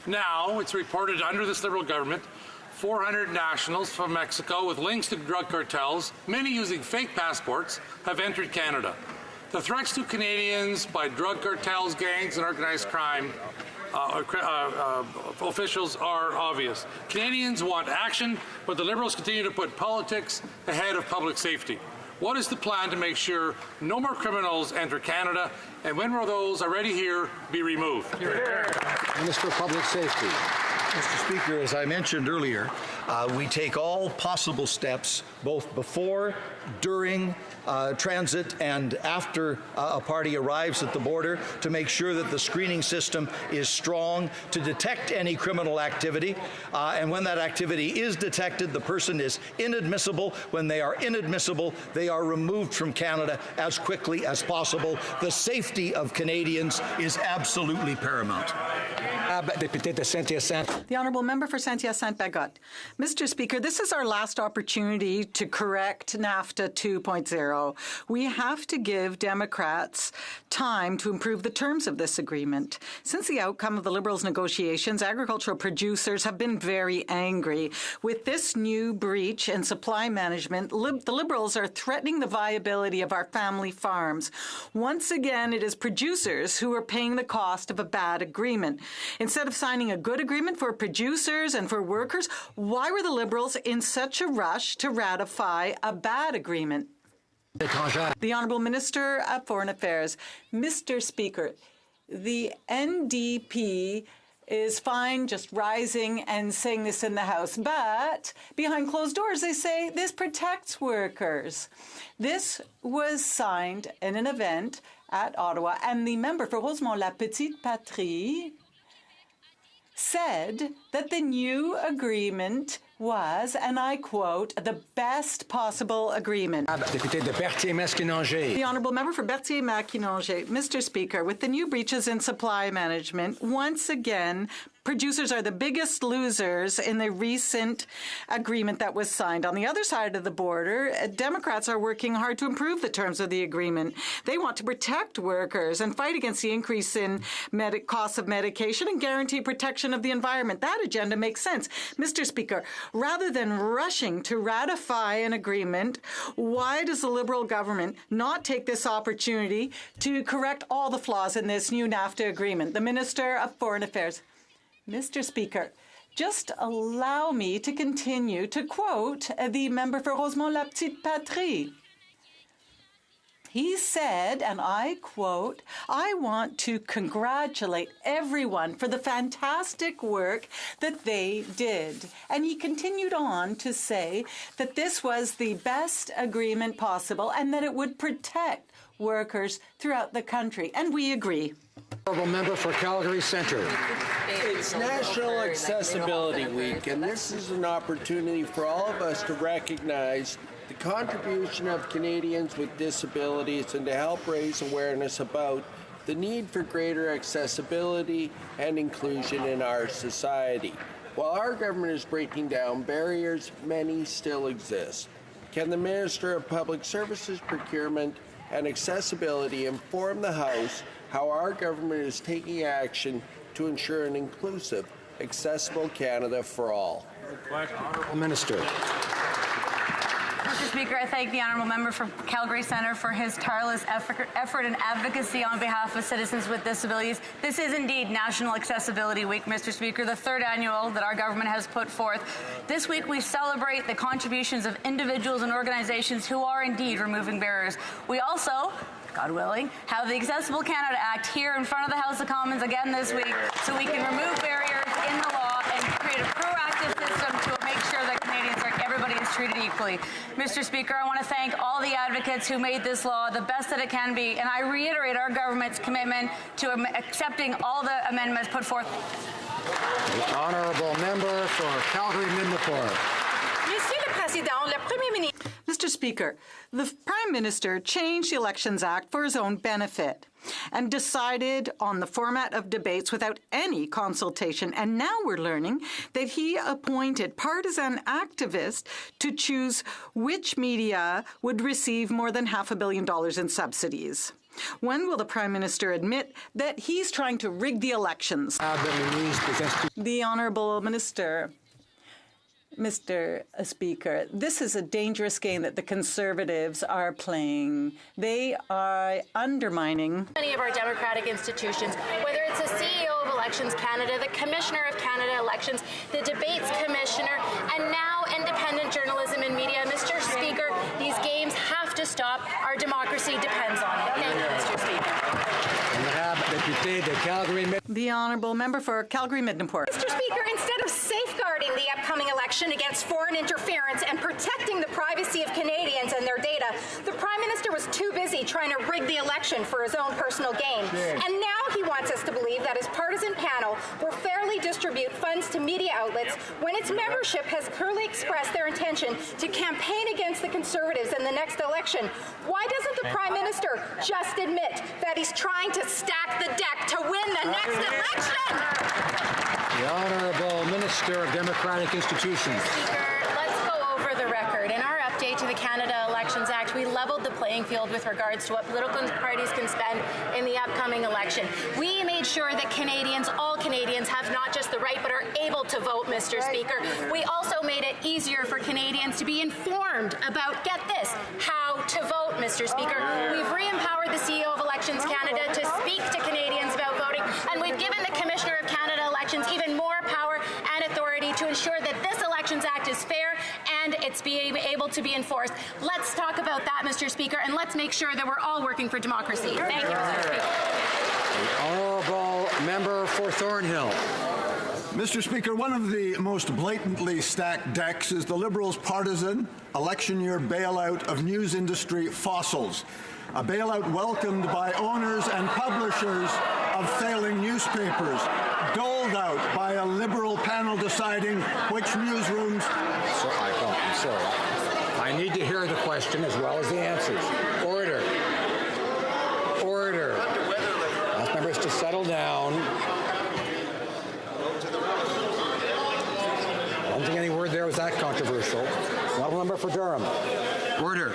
Now, it's reported under this Liberal government, 400 nationals from Mexico with links to drug cartels, many using fake passports, have entered Canada. The threats to Canadians by drug cartels, gangs, and organized crime officials are obvious. Canadians want action, but the Liberals continue to put politics ahead of public safety. What is the plan to make sure no more criminals enter Canada, and when will those already here be removed? Minister of Public Safety. Mr. Speaker, as I mentioned earlier, we take all possible steps, both before, during transit, and after a party arrives at the border, to make sure that the screening system is strong to detect any criminal activity. And when that activity is detected, the person is inadmissible. When they are inadmissible, they are removed from Canada as quickly as possible. The safety of Canadians is absolutely paramount. The Honourable Member for Saint-Hyacinthe-Bagot. Mr. Speaker, this is our last opportunity to correct NAFTA 2.0. We have to give Democrats time to improve the terms of this agreement. Since the outcome of the Liberals' negotiations, agricultural producers have been very angry. With this new breach in supply management, the Liberals are threatening the viability of our family farms. Once again, it is producers who are paying the cost of a bad agreement. In Instead of signing a good agreement for producers and for workers, why were the Liberals in such a rush to ratify a bad agreement? The Honourable Minister of Foreign Affairs. Mr. Speaker, the NDP is fine just rising and saying this in the House, but behind closed doors they say this protects workers. This was signed in an event at Ottawa, and the member for Rosemont-la-Petite-Patrie said that the new agreement was, and I quote, the best possible agreement. The Honourable Member for Berthier-Maquinanger. Mr. Speaker, with the new breaches in supply management, once again, producers are the biggest losers in the recent agreement that was signed. On the other side of the border, Democrats are working hard to improve the terms of the agreement. They want to protect workers and fight against the increase in costs of medication and guarantee protection of the environment. That agenda makes sense. Mr. Speaker, rather than rushing to ratify an agreement, why does the Liberal government not take this opportunity to correct all the flaws in this new NAFTA agreement? The Minister of Foreign Affairs. Mr. Speaker, just allow me to continue to quote the member for Rosemont-la-Petite-Patrie. He said, and I quote, "I want to congratulate everyone for the fantastic work that they did." And he continued on to say that this was the best agreement possible and that it would protect workers throughout the country. And we agree. Honourable Member for Calgary Centre. It's National Accessibility Week, and this is an opportunity for all of us to recognize the contribution of Canadians with disabilities and to help raise awareness about the need for greater accessibility and inclusion in our society. While our government is breaking down barriers, many still exist. Can the Minister of Public Services, Procurement and Accessibility inform the House how our government is taking action to ensure an inclusive, accessible Canada for all? Honourable Minister. Mr. Speaker, I thank the Honourable Member for Calgary Centre for his tireless effort and advocacy on behalf of citizens with disabilities. This is indeed National Accessibility Week, Mr. Speaker, the third annual that our government has put forth. This week we celebrate the contributions of individuals and organizations who are indeed removing barriers. We also, God willing, have the Accessible Canada Act here in front of the House of Commons again this week so we can remove barriers in the law and create a proactive system to make sure that everybody is treated equally. Mr. Speaker, I want to thank all the advocates who made this law the best that it can be, and I reiterate our government's commitment to accepting all the amendments put forth. The Honourable Member for Calgary Midnapore. Mr. Speaker, the Prime Minister changed the Elections Act for his own benefit and decided on the format of debates without any consultation. And now we're learning that he appointed partisan activists to choose which media would receive more than $500 million in subsidies. When will the Prime Minister admit that he's trying to rig the elections? The Honourable Minister. Mr. Speaker, this is a dangerous game that the Conservatives are playing. They are undermining many of our democratic institutions, whether it's the CEO of Elections Canada, the Commissioner of Canada Elections, the Debates Commissioner, and now independent journalism and media. Mr. Speaker, these games have to stop. Our democracy depends on it. Thank you, Mr. Speaker. The Honourable Member for Calgary Midnapore. Mr. Speaker, instead of safeguarding the upcoming election against foreign interference and protecting the privacy of Canadians and their data, the Prime Minister was too busy trying to rig the election for his own personal gain. And now he wants us to believe that his partisan panel will fairly distribute funds to media outlets when its membership has clearly expressed their intention to campaign against the Conservatives in the next election. Why doesn't the Prime Minister just admit that he's trying to stack the deck to win the next election? The Honourable Minister of Democratic Institutions. Speaker, let's go over the record. In our update to the Canada Elections Act, we leveled the playing field with regards to what political parties can spend in the upcoming election. We made sure that Canadians, all Canadians, have not just the right but are able to vote, Mr. Speaker. We also made it easier for Canadians to be informed about, get this, how to vote, Mr. Speaker. We've re-empowered the CEO of Elections Canada to speak to Canadians about voting, and we've given the Commissioner of Canada Elections even more power and authority to ensure that this Elections Act is fair and it's being able to be enforced. Let's talk about that, Mr. Speaker, and let's make sure that we're all working for democracy. Thank you, Mr. Speaker. The honourable member for Thornhill. Mr. Speaker, one of the most blatantly stacked decks is the Liberals' partisan election year bailout of news industry fossils, a bailout welcomed by owners and publishers of failing newspapers, doled out by a Liberal panel deciding which newsrooms... I need to hear the question as well as the answers. Order. Order. Ask members to settle down. I don't think any word there was that controversial. Honourable member for Durham. Order.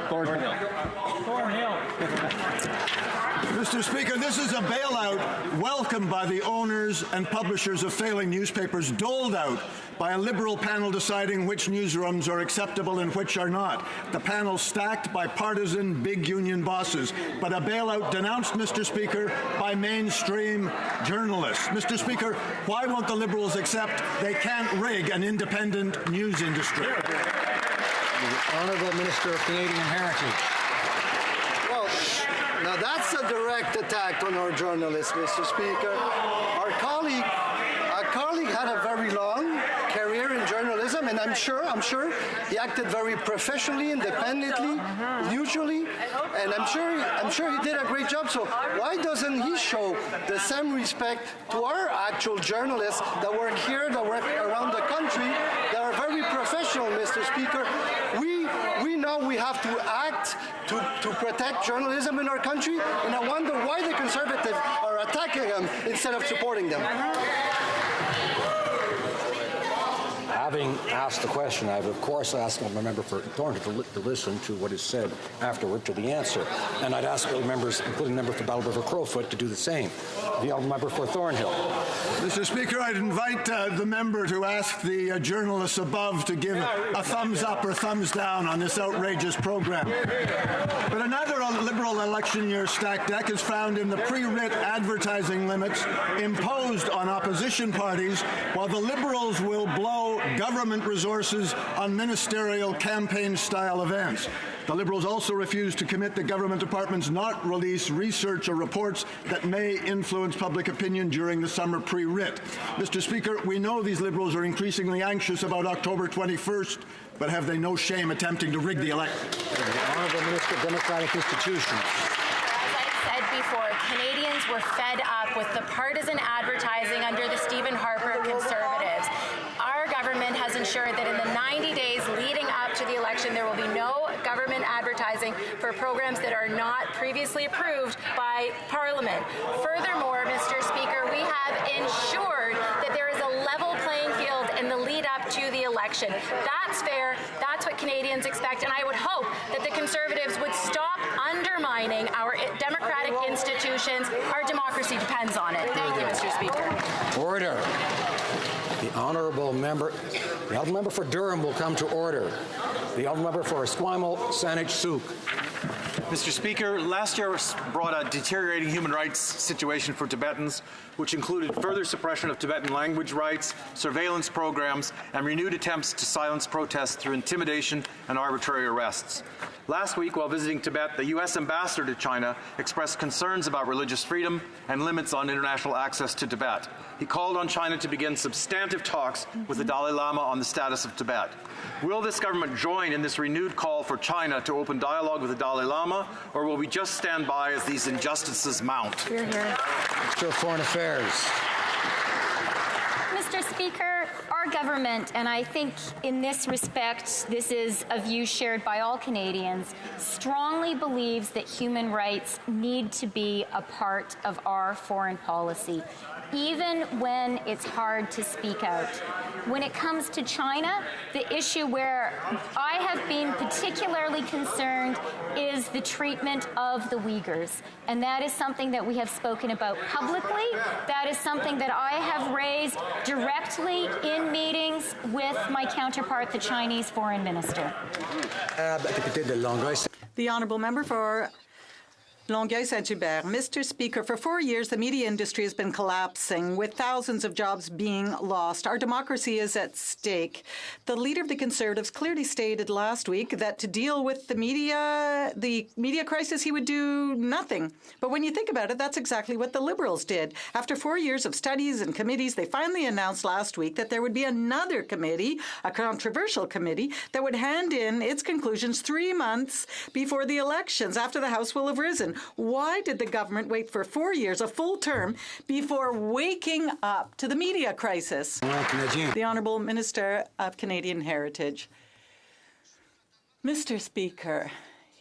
Thornhill. Mr. Speaker, this is a bailout welcomed by the owners and publishers of failing newspapers, doled out by a Liberal panel deciding which newsrooms are acceptable and which are not. The panel stacked by partisan big union bosses, but a bailout denounced, Mr. Speaker, by mainstream journalists. Mr. Speaker, why won't the Liberals accept they can't rig an independent news industry? The Honourable Minister of Canadian Heritage. Well, now that's a direct attack on our journalists, Mr. Speaker. Our colleague had a very long career in journalism, and I'm sure he acted very professionally, independently, neutrally, and I'm sure he did a great job. So why doesn't he show the same respect to our actual journalists that work here, that work around the country, that are very professional, Mr. Speaker? We know we have to act to protect journalism in our country, and I wonder why the Conservatives are attacking them instead of supporting them. Having asked the question, I've of course asked my member for Thornhill to listen to what is said afterward to the answer. And I'd ask other members, including the member for Battle River Crowfoot, to do the same. The honourable member for Thornhill. Mr. Speaker, I'd invite the member to ask the journalists above to give a thumbs up or thumbs down on this outrageous program. But another Liberal election year stacked deck is found in the pre-writ advertising limits imposed on opposition parties, while the Liberals will blow government resources on ministerial campaign-style events. The Liberals also refuse to commit that government departments not release research or reports that may influence public opinion during the summer pre-writ. Mr. Speaker, we know these Liberals are increasingly anxious about October 21st, but have they no shame attempting to rig the election? The Honourable Minister of Democratic Institutions. Before, Canadians were fed up with the partisan advertising under the Stephen Harper Conservatives. Our government has ensured that in the 90 days leading up to the election, there will be no government advertising for programs that are not previously approved by Parliament. Furthermore, Mr. Speaker, we have ensured that there is a level playing field in the lead up to the election. That's fair. That's what Canadians expect, and I would hope that the Conservatives would stop undermining our democratic institutions. Our democracy depends on it. Thank you, Mr. Speaker. Order. The honourable member for Durham will come to order. The honourable member for Esquimalt, Saanich Sooke. Mr. Speaker, last year brought a deteriorating human rights situation for Tibetans, which included further suppression of Tibetan language rights, surveillance programs, and renewed attempts to silence protests through intimidation and arbitrary arrests. Last week, while visiting Tibet, the U.S. ambassador to China expressed concerns about religious freedom and limits on international access to Tibet. He called on China to begin substantive talks with the Dalai Lama on the status of Tibet. Will this government join in this renewed call for China to open dialogue with the Dalai Lama, or will we just stand by as these injustices mount? Minister of Foreign Affairs. Mr. Speaker, our government, and I think in this respect, this is a view shared by all Canadians, strongly believes that human rights need to be a part of our foreign policy, even when it's hard to speak out. When it comes to China, the issue where I have been particularly concerned is the treatment of the Uyghurs. And that is something that we have spoken about publicly. That is something that I have raised directly in meetings with my counterpart, the Chinese Foreign Minister. The honourable member for Longueuil-Saint-Hubert. Mr. Speaker, for 4 years, the media industry has been collapsing, with thousands of jobs being lost. Our democracy is at stake. The leader of the Conservatives clearly stated last week that to deal with the media crisis, he would do nothing. But when you think about it, that's exactly what the Liberals did. After 4 years of studies and committees, they finally announced last week that there would be another committee, a controversial committee, that would hand in its conclusions 3 months before the elections, after the House will have risen. Why did the government wait for 4 years, a full term, before waking up to the media crisis? The Honourable Minister of Canadian Heritage. Mr. Speaker,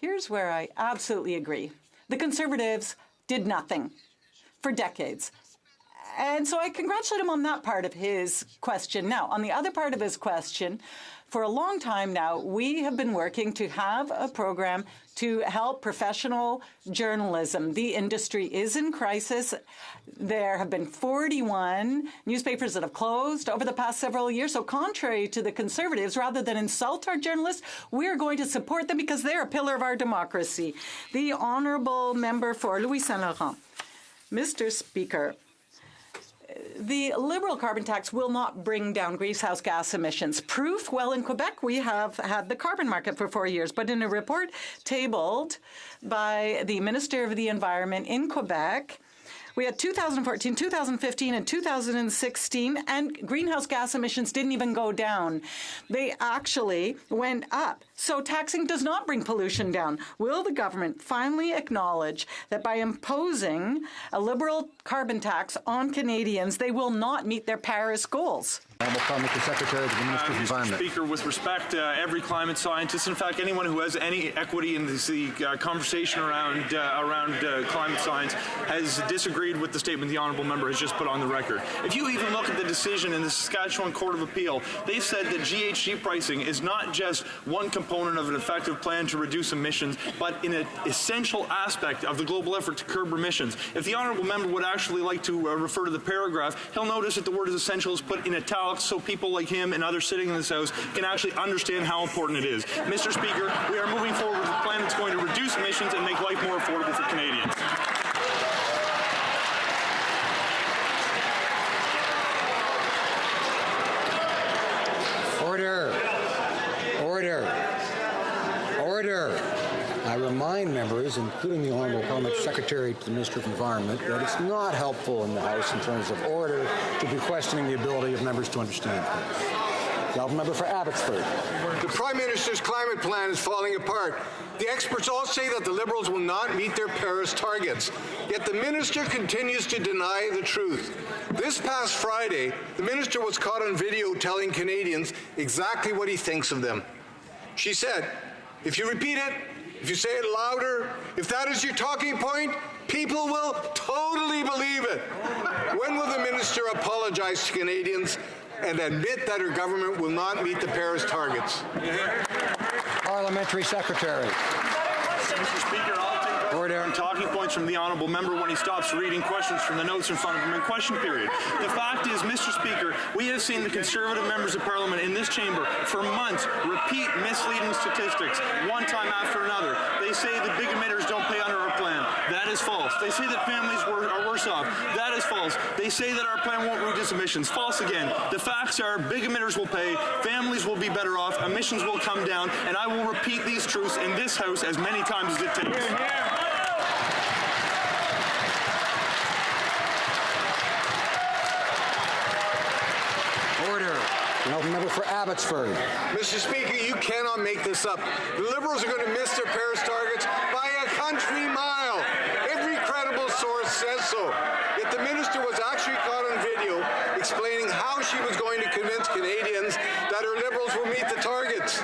here's where I absolutely agree. The Conservatives did nothing for decades. And so I congratulate him on that part of his question. Now, on the other part of his question, for a long time now, we have been working to have a program to help professional journalism. The industry is in crisis. There have been 41 newspapers that have closed over the past several years. So contrary to the Conservatives, rather than insult our journalists, we're going to support them because they're a pillar of our democracy. The honourable member for Louis Saint Laurent. Mr. Speaker, the Liberal carbon tax will not bring down greenhouse gas emissions. Proof? Well, in Quebec, we have had the carbon market for 4 years, but in a report tabled by the Minister of the Environment in Quebec, we had 2014, 2015, and 2016, and greenhouse gas emissions didn't even go down. They actually went up. So taxing does not bring pollution down. Will the government finally acknowledge that by imposing a Liberal carbon tax on Canadians, they will not meet their Paris goals? Secretary to the Minister of Environment. Mr. Speaker, with respect, every climate scientist, in fact, anyone who has any equity in the conversation around climate science, has disagreed with the statement the honourable member has just put on the record. If you even look at the decision in the Saskatchewan Court of Appeal, they've said that GHG pricing is not just one component of an effective plan to reduce emissions, but an essential aspect of the global effort to curb emissions. If the honourable member would actually like to refer to the paragraph, he'll notice that the word essential is put in italics so people like him and others sitting in this House can actually understand how important it is. Mr. Speaker, we are moving forward with a plan that's going to reduce emissions and make life more affordable for Canadians. Order. Order. Order. I remind members, including the Honourable Parliament Secretary to the Minister of Environment, that it's not helpful in the House in terms of order to be questioning the ability of members to understand things. The Honourable Member for Abbotsford. The Prime Minister's climate plan is falling apart. The experts all say that the Liberals will not meet their Paris targets. Yet the Minister continues to deny the truth. This past Friday, the Minister was caught on video telling Canadians exactly what he thinks of them. She said, "If you repeat it, if you say it louder, if that is your talking point, people will totally believe it." When will the Minister apologize to Canadians and admit that her government will not meet the Paris targets? Parliamentary Secretary. Mr. Speaker, I'll take talking points from the honourable member when he stops reading questions from the notes in front of him in question period. The fact is, Mr. Speaker, we have seen the Conservative members of Parliament in this chamber for months repeat misleading statistics one time after another. They say the big emitters don't pay under our plan. That is false. They say that families are worse off. That is false. They say that our plan won't reduce emissions. False again. The facts are big emitters will pay, families will be better off, emissions will come down, and I will repeat these truths in this House as many times as it takes. Order. The member for Abbotsford. Mr. Speaker, you cannot make this up. The Liberals are going to miss their Paris targets by a country mile. Every credible source says so. Yet the minister was actually caught on video explaining how she was going to convince Canadians that her Liberals will meet the targets.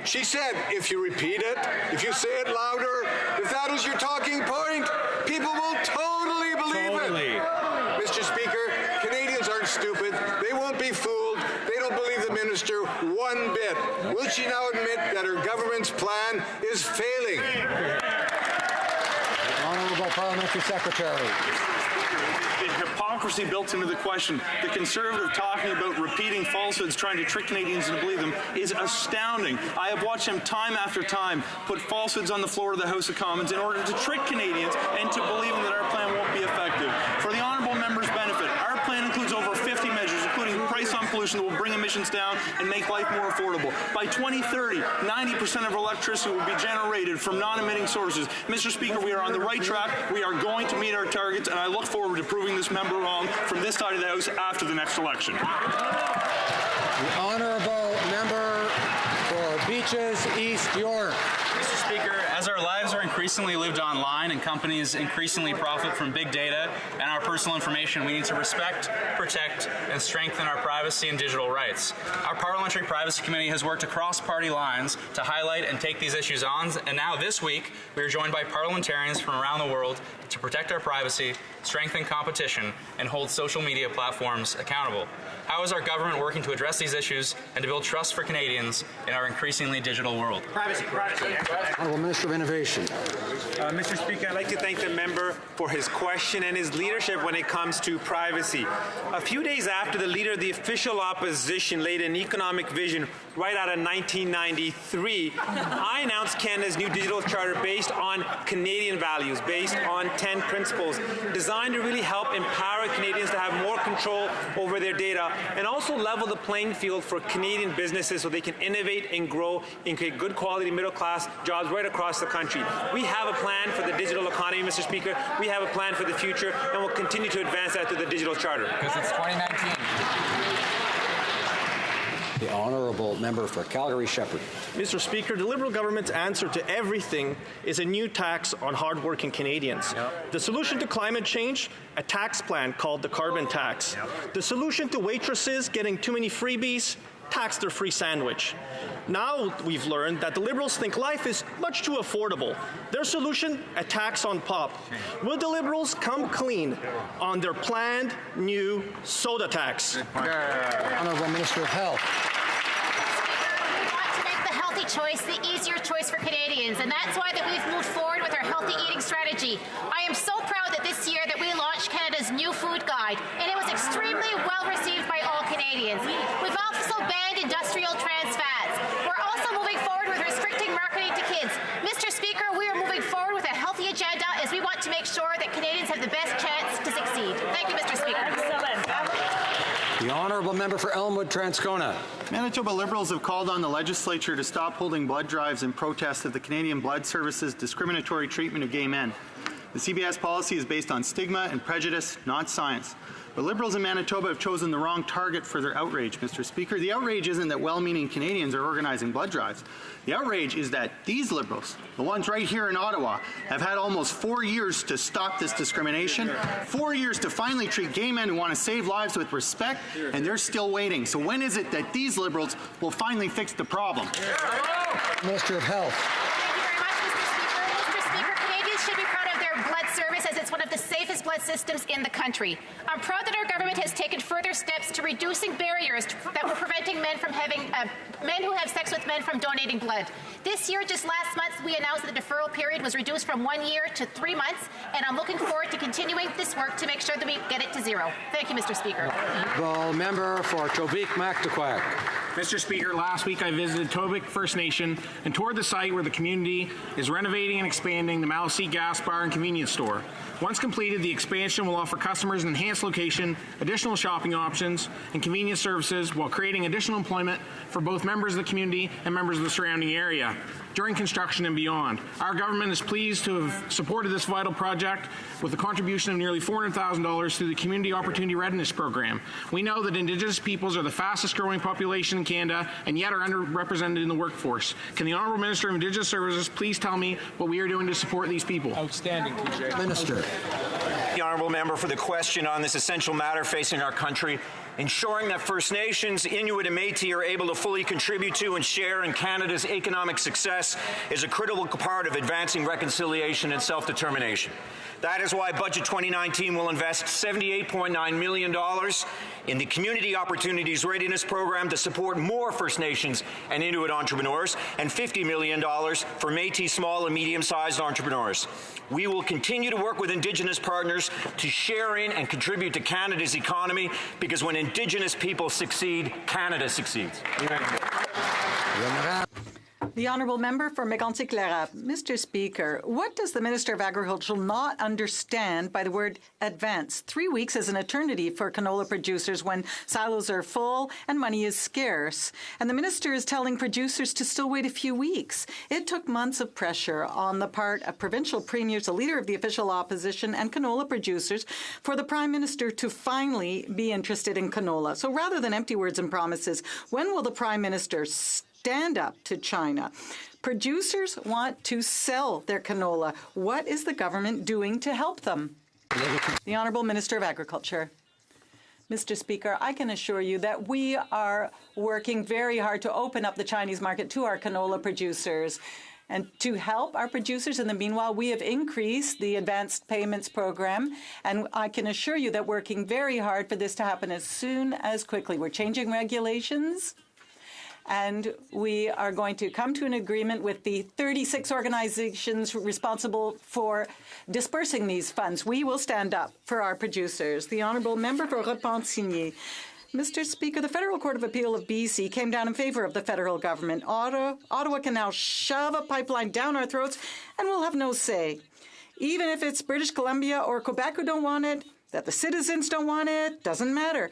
She said, if you repeat it, if you say it louder, if that is your talking point, people will totally believe it. Mr. Speaker, Canadians aren't stupid. They won't be fooled. They don't believe the minister one bit. Will she now admit that her government's plan is failing? Honourable Parliamentary Secretary. The hypocrisy built into the question, the Conservative talking about repeating falsehoods, trying to trick Canadians into believe them, is astounding. I have watched him time after time put falsehoods on the floor of the House of Commons in order to trick Canadians into believing that our plan won't be effective. For the honourable member's benefit, our plan includes over 50 measures, including price on pollution that will bring emissions down and make life more affordable. By 2030, 90% of electricity will be generated from non-emitting sources. Mr. Speaker, we are on the right track. We are going to meet our targets, and I look forward to proving this member wrong from this side of the House after the next election. The honourable member for Beaches East York. Mr. Speaker, as our lives are increasingly lived online and companies increasingly profit from big data and our personal information, we need to respect, protect, and strengthen our privacy and digital rights. Our Parliamentary Privacy Committee has worked across party lines to highlight and take these issues on, and now this week we are joined by parliamentarians from around the world to protect our privacy, strengthen competition, and hold social media platforms accountable. How is our government working to address these issues and to build trust for Canadians in our increasingly digital world? Privacy. Honourable Minister of Innovation. Mr. Speaker, I'd like to thank the member for his question and his leadership when it comes to privacy. A few days after the leader of the official opposition laid an economic vision right out of 1993, I announced Canada's new digital charter based on Canadian values, based on 10 principles, designed to really help empower Canadians to have more control over their data and also level the playing field for Canadian businesses so they can innovate and grow and create good quality middle-class jobs right across the country. We have a plan for the digital economy, Mr. Speaker. We have a plan for the future, and we'll continue to advance that through the digital charter. Because it's 2019. The honourable member for Calgary-Shepherd. Mr. Speaker, the Liberal government's answer to everything is a new tax on hardworking Canadians. The solution to climate change, a tax plan called the carbon tax. The solution to waitresses getting too many freebies, tax their free sandwich. Now we've learned that the Liberals think life is much too affordable. Their solution, a tax on pop. Will the Liberals come clean on their planned new soda tax? Honourable Minister of Health. Choice, the easier choice for Canadians, and that's why that we've moved forward with our healthy eating strategy. I am so proud that this year that we launched Canada's new food guide, and it was extremely well received by all Canadians. We've also banned industrial trans fats. We're also moving forward with restricting marketing to kids. Mr. Speaker, we are moving forward with a healthy agenda as we want to make sure that Canadians have the best chance to succeed. Thank you, Mr. Speaker. Excellent. The honourable member for Elmwood-Transcona. Manitoba Liberals have called on the legislature to stop holding blood drives in protest of the Canadian Blood Service's discriminatory treatment of gay men. The CBS policy is based on stigma and prejudice, not science. But Liberals in Manitoba have chosen the wrong target for their outrage, Mr. Speaker. The outrage isn't that well-meaning Canadians are organizing blood drives. The outrage is that these Liberals, the ones right here in Ottawa, have had almost 4 years to stop this discrimination, 4 years to finally treat gay men who want to save lives with respect, and they're still waiting. So when is it that these Liberals will finally fix the problem? Minister of Health. As it's one of the safest blood systems in the country. I'm proud that our government has taken further steps to reducing barriers that were preventing men from having men who have sex with men from donating blood. This year, just last month, we announced that the deferral period was reduced from 1 year to 3 months, and I'm looking forward to continuing this work to make sure that we get it to zero. Thank you, Mr. Speaker. The member for Tobique-Mactaquac. Mr. Speaker, last week I visited Tobique First Nation and toured the site where the community is renovating and expanding the Maliseet Gas Bar and Convenience Store. Once completed, the expansion will offer customers an enhanced location, additional shopping options, and convenience services while creating additional employment for both members of the community and members of the surrounding area during construction and beyond. Our government is pleased to have supported this vital project with a contribution of nearly $400,000 through the Community Opportunity Readiness Program. We know that Indigenous peoples are the fastest growing population in Canada and yet are underrepresented in the workforce. Can the Honourable Minister of Indigenous Services please tell me what we are doing to support these people? Outstanding, TJ. Minister. honourable member for the question on this essential matter facing our country. Ensuring that First Nations, Inuit and Métis are able to fully contribute to and share in Canada's economic success is a critical part of advancing reconciliation and self-determination. That is why Budget 2019 will invest $78.9 million in the Community Opportunities Readiness Program to support more First Nations and Inuit entrepreneurs, and $50 million for Métis small and medium-sized entrepreneurs. We will continue to work with Indigenous partners to share in and contribute to Canada's economy, because when Indigenous people succeed, Canada succeeds. The Honourable Member for Mégantic-Larabe. Mr. Speaker, what does the Minister of Agriculture not understand by the word advance? 3 weeks is an eternity for canola producers when silos are full and money is scarce. And the Minister is telling producers to still wait a few weeks. It took months of pressure on the part of provincial premiers, the leader of the official opposition, and canola producers for the Prime Minister to finally be interested in canola. So rather than empty words and promises, when will the Prime Minister stand up to China? Producers want to sell their canola. What is the government doing to help them? The Honourable Minister of Agriculture. Mr. Speaker, I can assure you that we are working very hard to open up the Chinese market to our canola producers. And to help our producers, in the meanwhile, we have increased the advanced payments program. And I can assure you that we're working very hard for this to happen as soon as quickly. We're changing regulations. And we are going to come to an agreement with the 36 organizations responsible for dispersing these funds. We will stand up for our producers. The Honourable Member for Repentigny. Mr. Speaker, the Federal Court of Appeal of BC came down in favour of the federal government. Ottawa can now shove a pipeline down our throats and we'll have no say. Even if it's British Columbia or Quebec who don't want it, that the citizens don't want it, doesn't matter.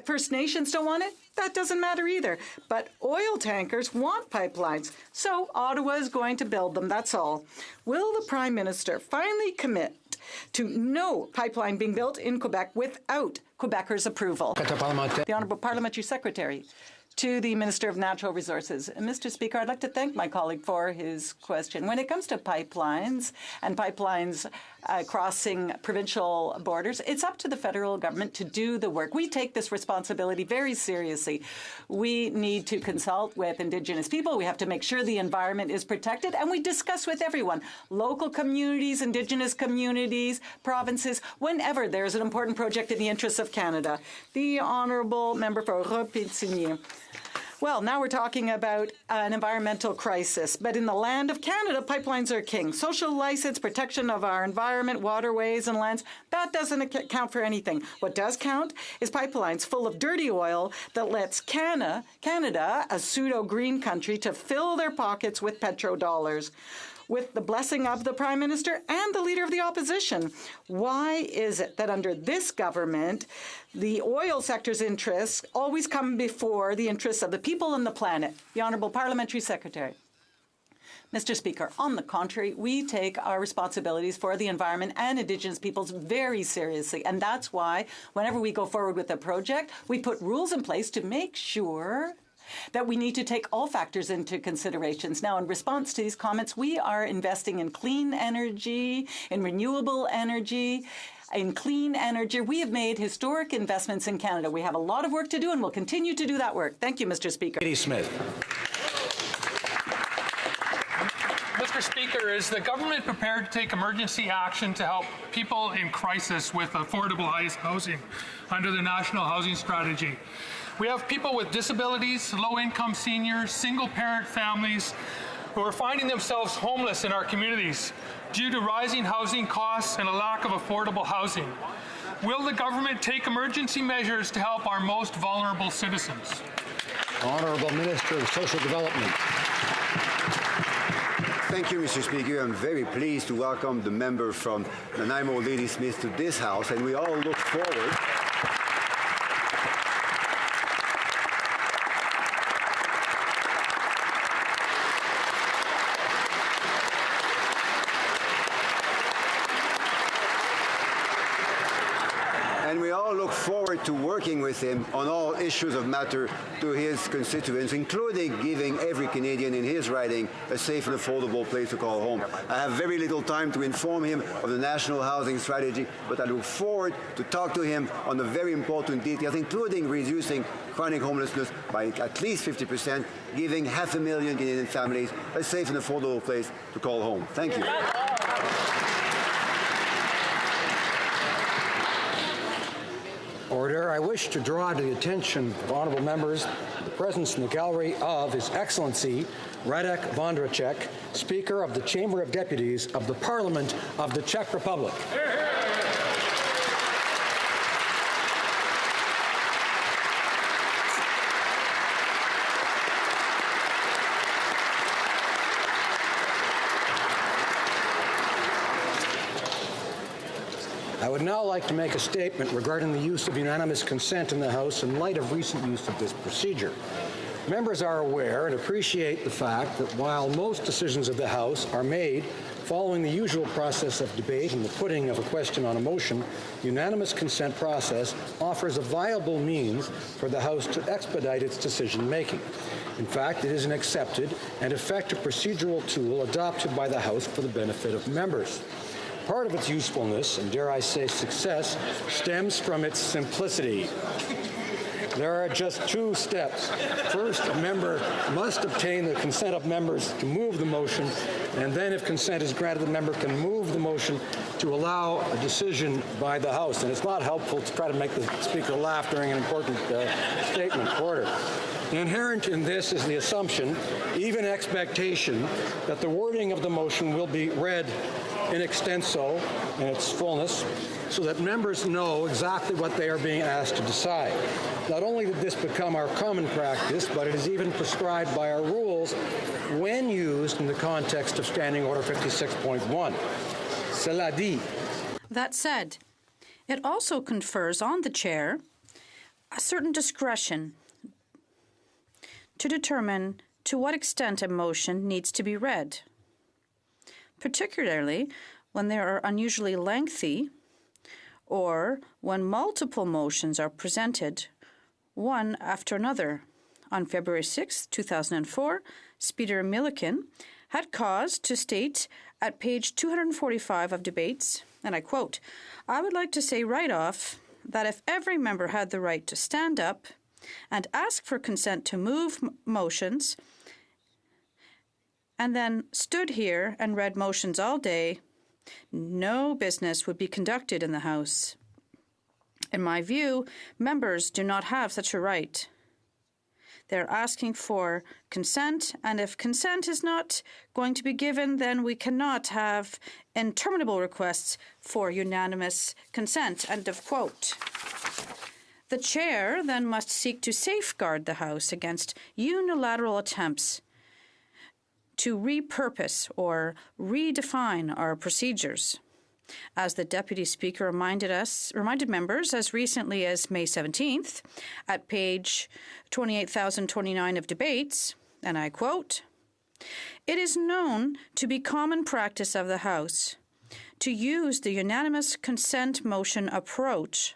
First Nations don't want it, that doesn't matter either. But oil tankers want pipelines, so Ottawa is going to build them, that's all. Will the Prime Minister finally commit to no pipeline being built in Quebec without Quebecers' approval? The Honourable Parliamentary Secretary. To the Minister of Natural Resources. Mr. Speaker, I'd like to thank my colleague for his question. When it comes to pipelines and pipelines crossing provincial borders, it's up to the federal government to do the work. We take this responsibility very seriously. We need to consult with Indigenous people. We have to make sure the environment is protected, and we discuss with everyone, local communities, Indigenous communities, provinces, whenever there's an important project in the interests of Canada. The Honourable Member for Repentigny. Well, now we're talking about an environmental crisis. But in the land of Canada, pipelines are king. Social license, protection of our environment, waterways and lands, that doesn't count for anything. What does count is pipelines full of dirty oil that lets Canada, a pseudo-green country, to fill their pockets with petrodollars, with the blessing of the Prime Minister and the Leader of the Opposition. Why is it that under this government, the oil sector's interests always come before the interests of the people and the planet? The Honourable Parliamentary Secretary. Mr. Speaker, on the contrary, we take our responsibilities for the environment and Indigenous peoples very seriously. And that's why whenever we go forward with a project, we put rules in place to make sure that we need to take all factors into considerations. Now, in response to these comments, we are investing in clean energy, in renewable energy, in clean energy. We have made historic investments in Canada. We have a lot of work to do, and we'll continue to do that work. Thank you, Mr. Speaker. Katie Smith. Mr. Speaker, is the government prepared to take emergency action to help people in crisis with affordable housing under the National Housing Strategy? We have people with disabilities, low-income seniors, single-parent families who are finding themselves homeless in our communities due to rising housing costs and a lack of affordable housing. Will the government take emergency measures to help our most vulnerable citizens? Honourable Minister of Social Development. Thank you, Mr. Speaker. I'm very pleased to welcome the member from Nanaimo, Lady Smith, to this House, and we all look forward to working with him on all issues of matter to his constituents, including giving every Canadian in his riding a safe and affordable place to call home. I have very little time to inform him of the national housing strategy, but I look forward to talk to him on the very important details, including reducing chronic homelessness by at least 50%, giving 500,000 Canadian families a safe and affordable place to call home. Thank you. Order. I wish to draw to the attention of honourable members the presence in the gallery of His Excellency Radek Vondracek, Speaker of the Chamber of Deputies of the Parliament of the Czech Republic. I would now like to make a statement regarding the use of unanimous consent in the House in light of recent use of this procedure. Members are aware and appreciate the fact that while most decisions of the House are made following the usual process of debate and the putting of a question on a motion, the unanimous consent process offers a viable means for the House to expedite its decision-making. In fact, it is an accepted and effective procedural tool adopted by the House for the benefit of members. Part of its usefulness, and dare I say success, stems from its simplicity. There are just two steps. First, a member must obtain the consent of members to move the motion, and then if consent is granted, the member can move the motion to allow a decision by the House. And it's not helpful to try to make the Speaker laugh during an important statement. Order. Inherent in this is the assumption, even expectation, that the wording of the motion will be read in extenso, in its fullness, so that members know exactly what they are being asked to decide. Not only did this become our common practice, but it is even prescribed by our rules when used in the context of Standing Order 56.1. Cela dit. That said, it also confers on the Chair a certain discretion to determine to what extent a motion needs to be read, particularly when they are unusually lengthy or when multiple motions are presented, one after another. On February 6, 2004, Speaker Milliken had cause to state at page 245 of debates, and I quote, "I would like to say right off that if every member had the right to stand up and ask for consent to move motions and then stood here and read motions all day, no business would be conducted in the House. In my view, members do not have such a right. They're asking for consent, and if consent is not going to be given, then we cannot have interminable requests for unanimous consent." End of quote. The Chair then must seek to safeguard the House against unilateral attempts to repurpose or redefine our procedures. As the Deputy Speaker reminded members as recently as May 17th at page 28,029 of debates, and I quote, "It is known to be common practice of the House to use the unanimous consent motion approach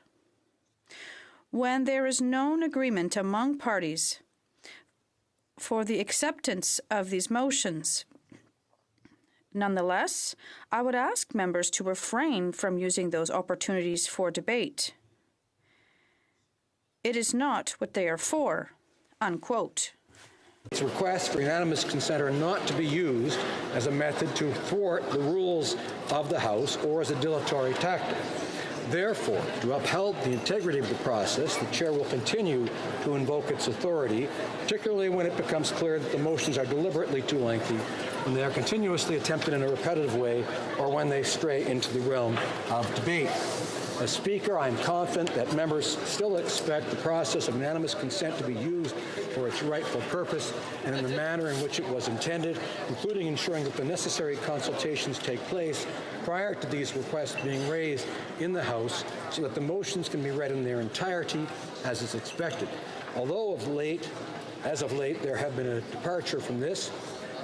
when there is known agreement among parties for the acceptance of these motions. Nonetheless, I would ask members to refrain from using those opportunities for debate. It is not what they are for." Unquote. Its requests for unanimous consent are not to be used as a method to thwart the rules of the House or as a dilatory tactic. Therefore, to uphold the integrity of the process, the Chair will continue to invoke its authority, particularly when it becomes clear that the motions are deliberately too lengthy, when they are continuously attempted in a repetitive way, or when they stray into the realm of debate. As Speaker, I am confident that members still expect the process of unanimous consent to be used for its rightful purpose and in the manner in which it was intended, including ensuring that the necessary consultations take place prior to these requests being raised in the House so that the motions can be read in their entirety as is expected. Although as of late, there have been a departure from this,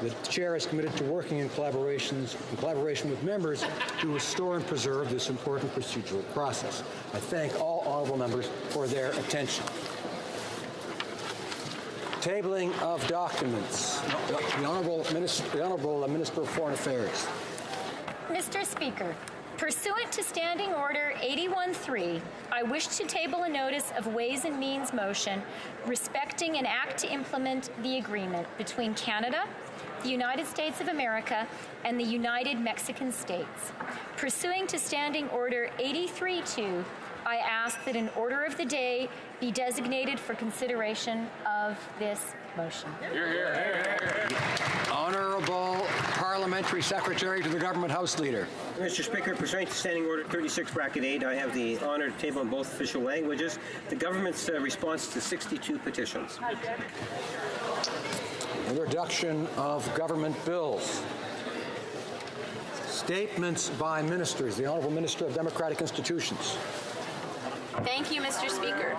The Chair is committed to working in collaboration with members to restore and preserve this important procedural process. I thank all honourable members for their attention. Tabling of documents. The Honourable Minister of Foreign Affairs. Mr. Speaker, pursuant to Standing Order 81.3, I wish to table a notice of Ways and Means motion respecting an act to implement the agreement between Canada, the United States of America, and the United Mexican States. Pursuing to Standing Order 83.2, I ask that an order of the day be designated for consideration of this motion. Honourable Parliamentary Secretary to the Government House Leader. Mr. Speaker, pursuant to Standing Order 36(8), I have the honour to table in both official languages the government's response to 62 petitions. Introduction of government bills. Statements by ministers. The Honourable Minister of Democratic Institutions. Thank you, Mr. Speaker.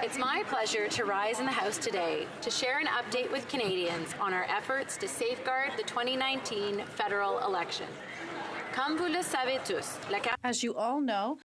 It's my pleasure to rise in the House today to share an update with Canadians on our efforts to safeguard the 2019 federal election. As you all know,